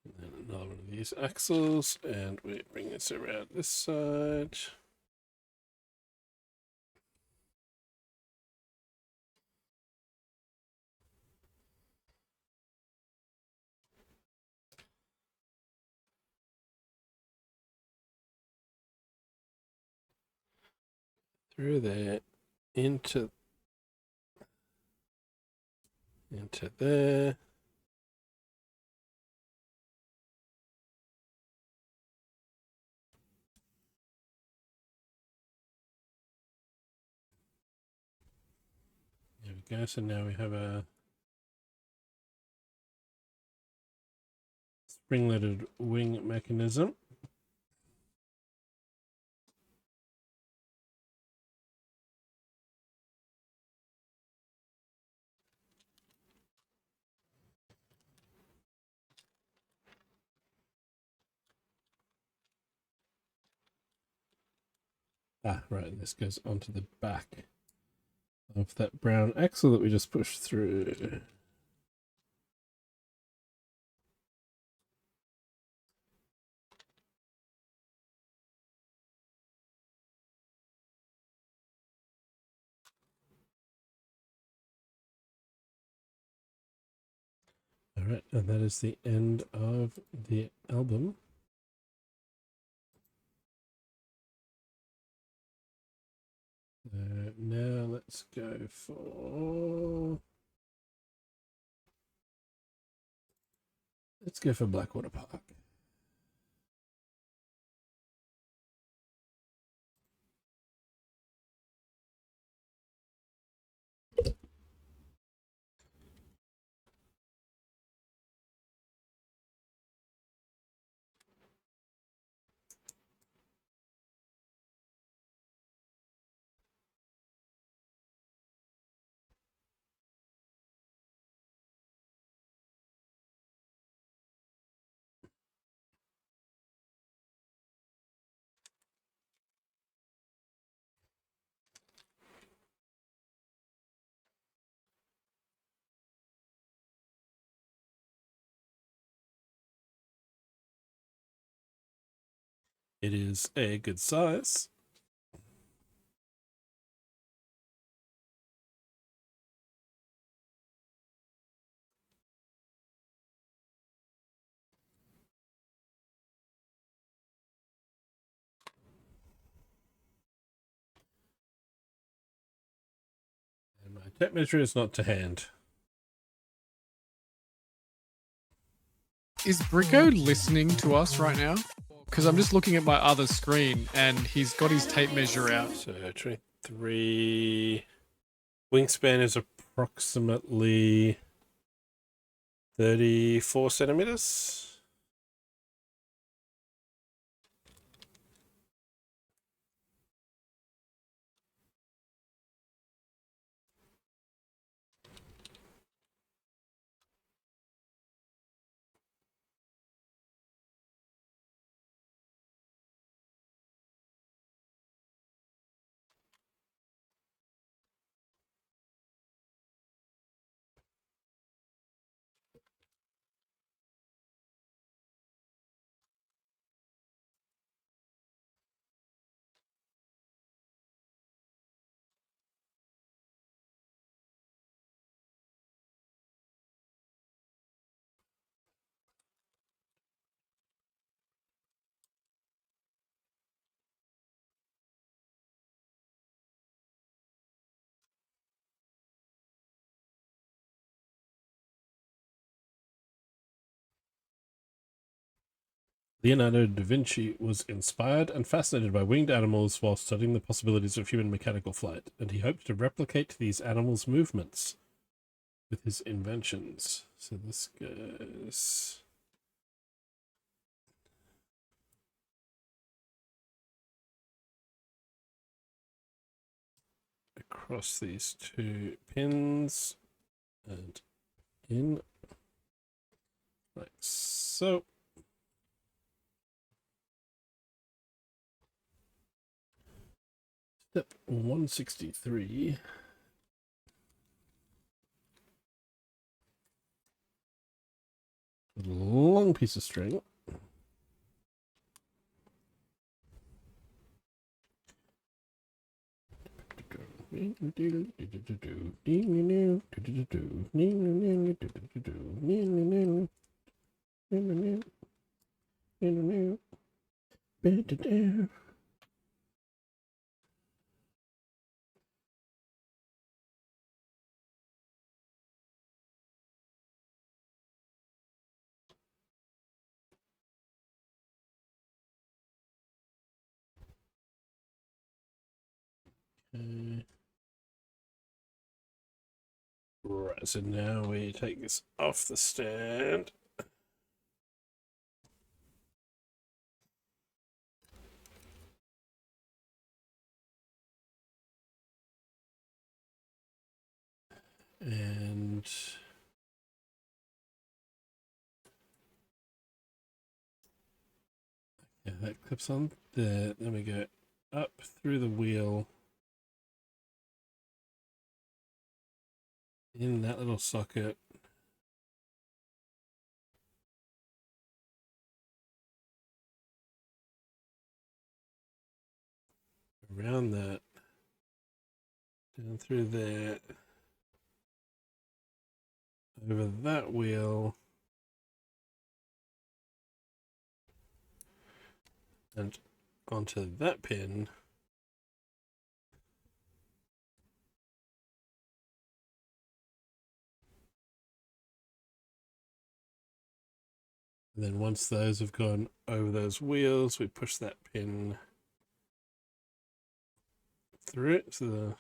And then another one of these axles, and we bring this around this side. Through there, into there. There we go. So now we have a spring-loaded wing mechanism. Right, this goes onto the back of that brown axle that we just pushed through. Alright, and that is the end of the album. Now let's go for... Let's go for Blackwater Park. It is a good size. And my tape measure is not to hand. Is Brico listening to us right now? Because I'm just looking at my other screen and he's got his tape measure out. So 23 wingspan is approximately 34 centimeters. Leonardo da Vinci was inspired and fascinated by winged animals while studying the possibilities of human mechanical flight, and he hoped to replicate these animals' movements with his inventions. So this goes across these two pins and in, like so. Step 163. Long piece of string. Right, so now we take this off the stand. And yeah, that clips on there. Then we go up through the wheel in that little socket. Around that, down through there, over that wheel, and onto that pin. And then once those have gone over those wheels, we push that pin through it. So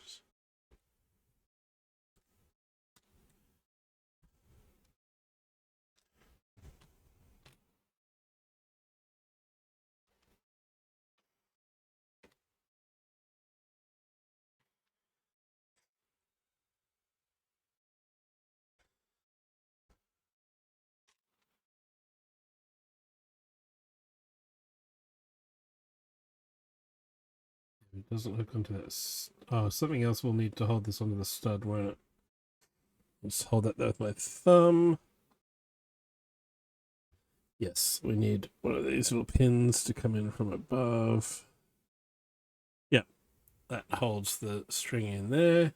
it doesn't hook onto that. Oh, something else will need to hold this onto the stud, won't it? Just hold that there with my thumb. Yes, we need one of these little pins to come in from above. Yeah, that holds the string in there.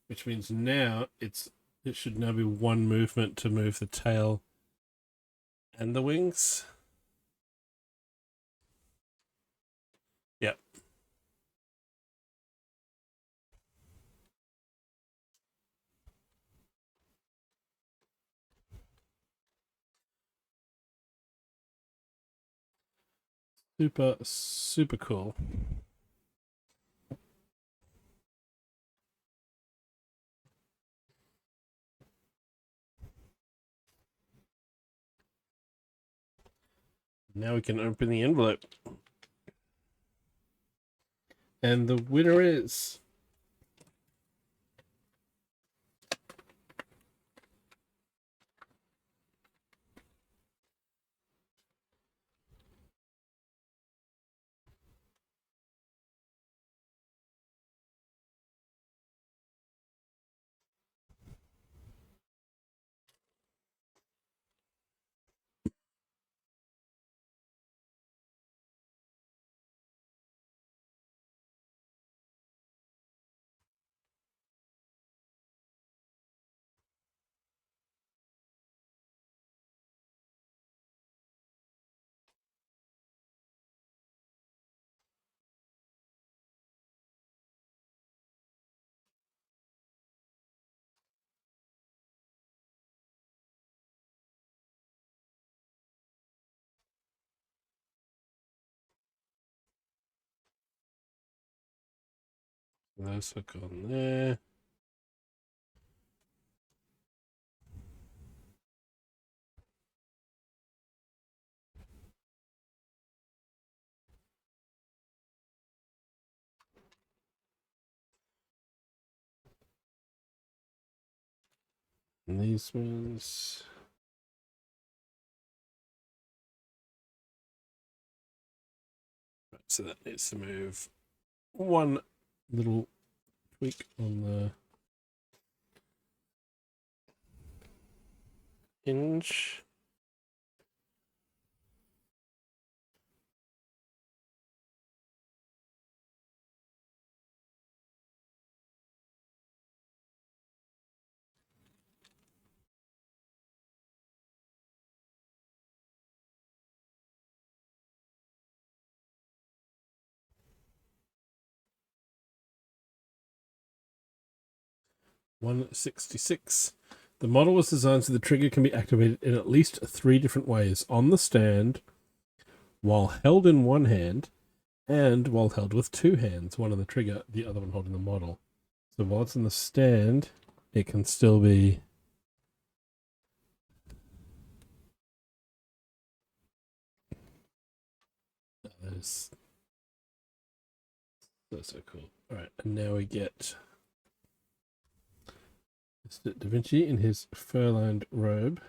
Which means now it should now be one movement to move the tail and the wings. Yep. Super, super cool. Now we can open the envelope. And the winner is... Let's hook on there. And these ones... Right, so that needs to move one little tweak on the hinge. $166. The model was designed so the trigger can be activated in at least 3 different ways: on the stand, while held in one hand, and while held with 2 hands, one on the trigger, the other one holding the model. So while it's in the stand, it can still be... That is so cool. Alright, and now we get Mr. Da Vinci in his fur-lined robe.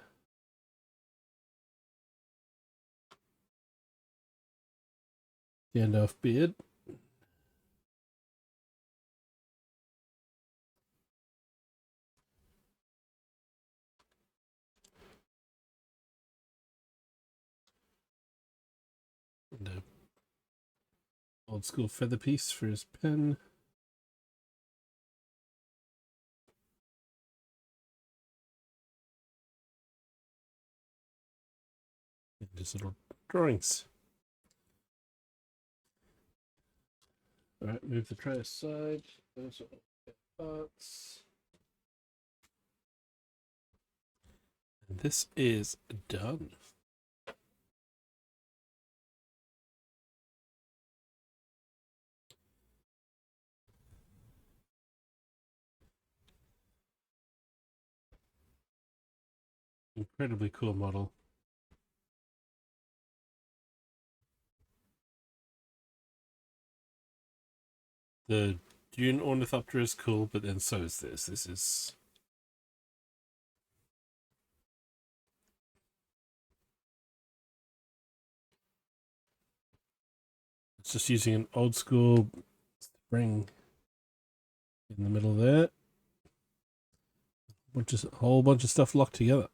Gandalf beard. old school feather piece for his pen. And his little drawings. Alright, move the tray aside. Those are all parts. And this is done. Incredibly cool model. The Dune Ornithopter is cool, but then so is this. This is... It's just using an old school spring in the middle there. A whole bunch of stuff locked together.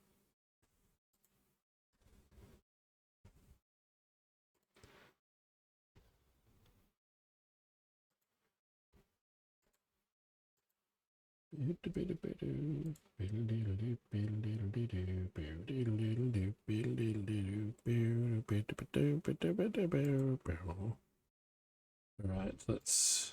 Alright, let's...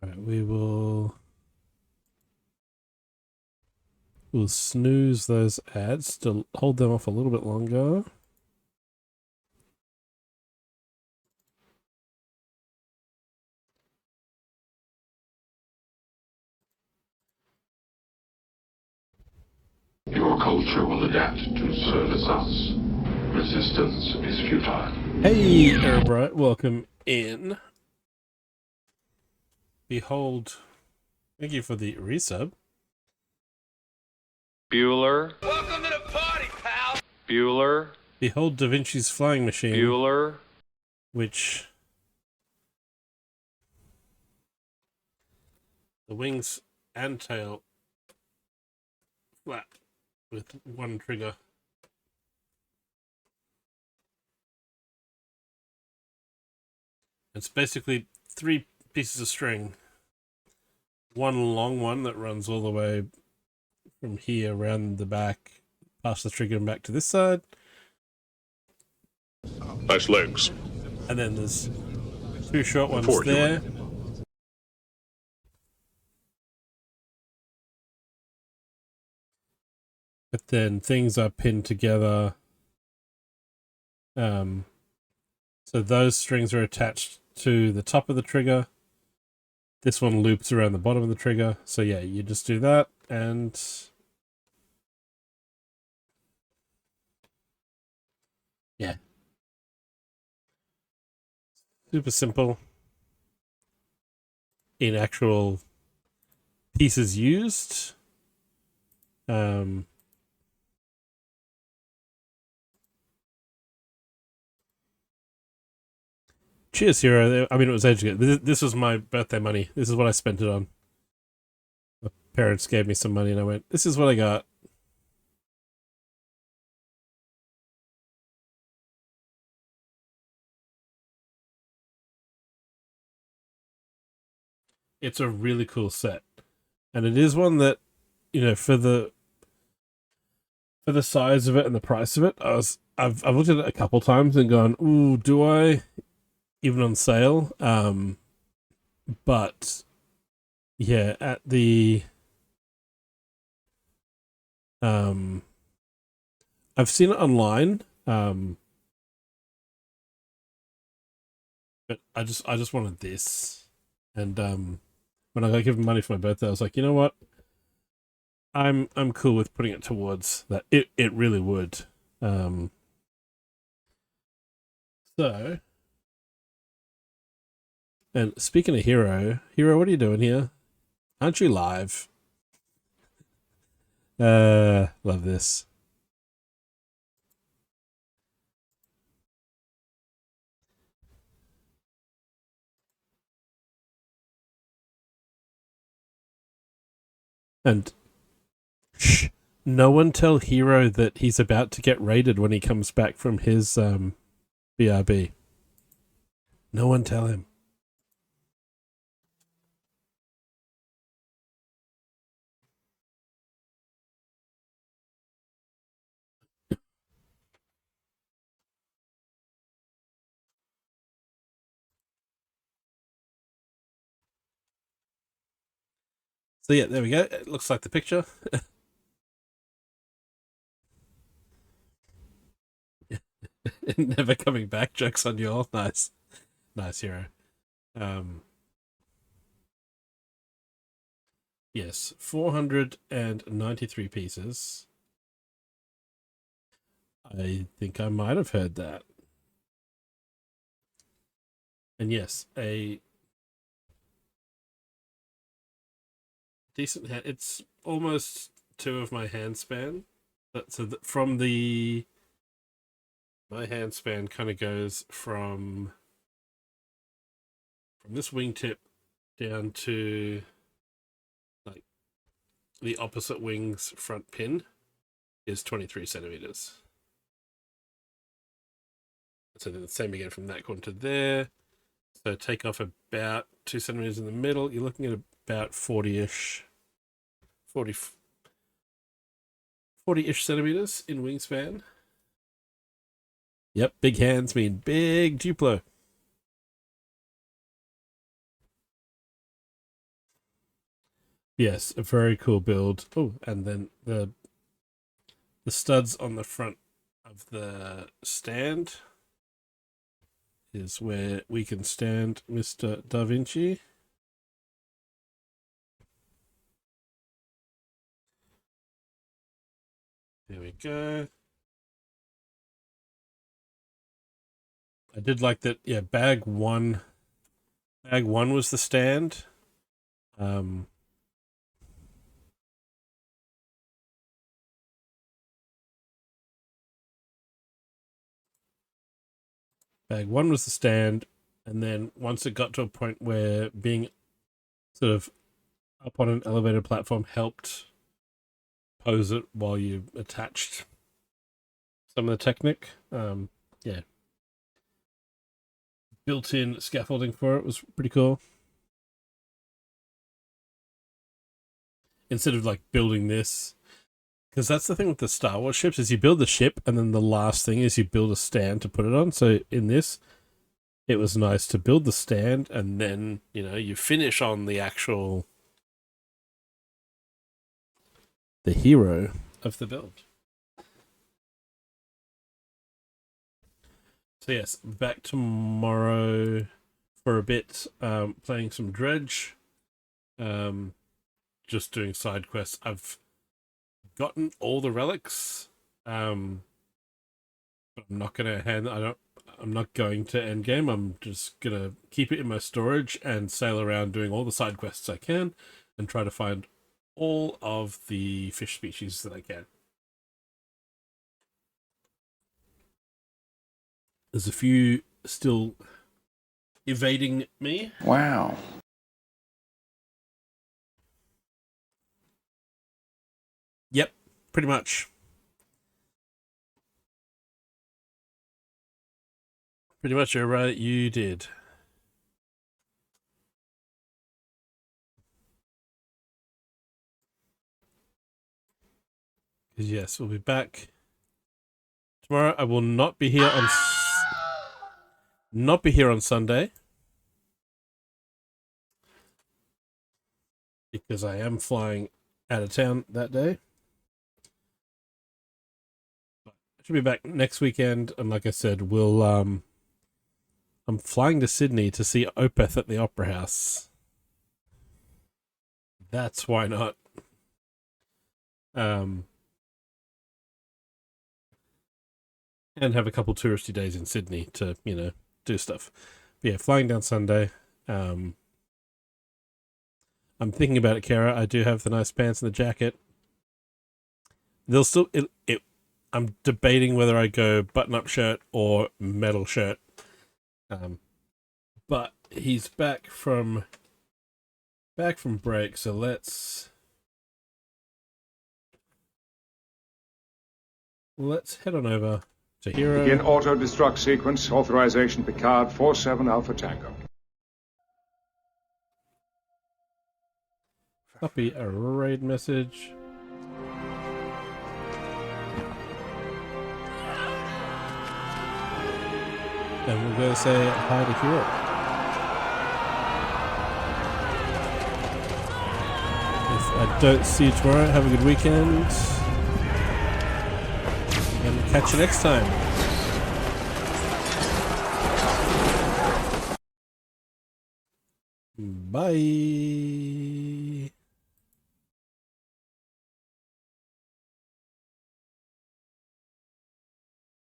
Alright, we'll snooze those ads to hold them off a little bit longer. Your culture will adapt to service us. Resistance is futile. Hey, Erebright, welcome in. Behold, thank you for the resub. Bueller. Welcome to the party, pal. Bueller. Behold Da Vinci's flying machine. Bueller. Which... the wings and tail flat with one trigger. It's basically 3 pieces of string. One long one that runs all the way from here around the back, past the trigger and back to this side. Nice legs. And then there's 2 short ones there. But then things are pinned together. So those strings are attached to the top of the trigger. This one loops around the bottom of the trigger. So yeah, you just do that and... yeah. Super simple. In actual pieces used. Cheers, Hero. I mean, it was ages ago. This was my birthday money. This is what I spent it on. My parents gave me some money and I went, this is what I got. It's a really cool set. And it is one that, you know, for the size of it and the price of it, I've looked at it a couple times and gone, ooh, do I? Even on sale. But yeah, at the I've seen it online. But I just wanted this. And when I got given money for my birthday, I was like, you know what? I'm cool with putting it towards that. It really would. So, and speaking of Hero, what are you doing here? Aren't you live? Love this. And shh, no one tell Hero that he's about to get raided when he comes back from his BRB. No one tell him. So yeah, there we go. It looks like the picture. Never coming back. Jokes on you all. Nice. Nice, Hero. Yes, 493 pieces. I think I might have heard that. And yes, a decent hand. It's almost 2 of my hand span. So from my hand span kind of goes from this wingtip down to like the opposite wing's front pin is 23 centimeters. So then the same again from that corner to there. So take off about 2 centimeters in the middle. You're looking at about 40-ish centimeters in wingspan. Yep, big hands mean big Duplo. Yes, a very cool build. Oh, and then the studs on the front of the stand is where we can stand Mr. Da Vinci. There we go. I did like that. Yeah, bag one was the stand. Bag one was the stand, and then once it got to a point where being sort of up on an elevated platform helped pose it while you attached some of the Technic. Yeah. Built-in scaffolding for it was pretty cool. Instead of like building this, because that's the thing with the Star Wars ships is you build the ship and then the last thing is you build a stand to put it on. So in this, it was nice to build the stand and then, you know, you finish on the actual the hero of the build. So yes, back tomorrow for a bit, playing some Dredge, just doing side quests. I've gotten all the relics, but I'm not gonna I'm not going to endgame. I'm just gonna keep it in my storage and sail around doing all the side quests I can and try to find all of the fish species that I can. There's a few still evading me. Wow. Yep, pretty much. Pretty much, you're right, you did. Yes, we'll be back tomorrow. I will not be here on Sunday because I am flying out of town that day. I should be back next weekend, and like I said, we'll I'm flying to Sydney to see Opeth at the Opera House. That's why not. And have a couple touristy days in Sydney to, you know, do stuff. But yeah, flying down Sunday. I'm thinking about it, Kara. I do have the nice pants and the jacket. They'll still I'm debating whether I go button-up shirt or metal shirt. But he's back from break, so let's let's head on over to Hero. Begin auto-destruct sequence. Authorization Picard 47 Alpha Tango. Copy a raid message. And we'll go say hi to Hero. If I don't see you tomorrow, have a good weekend. And catch you next time. Bye.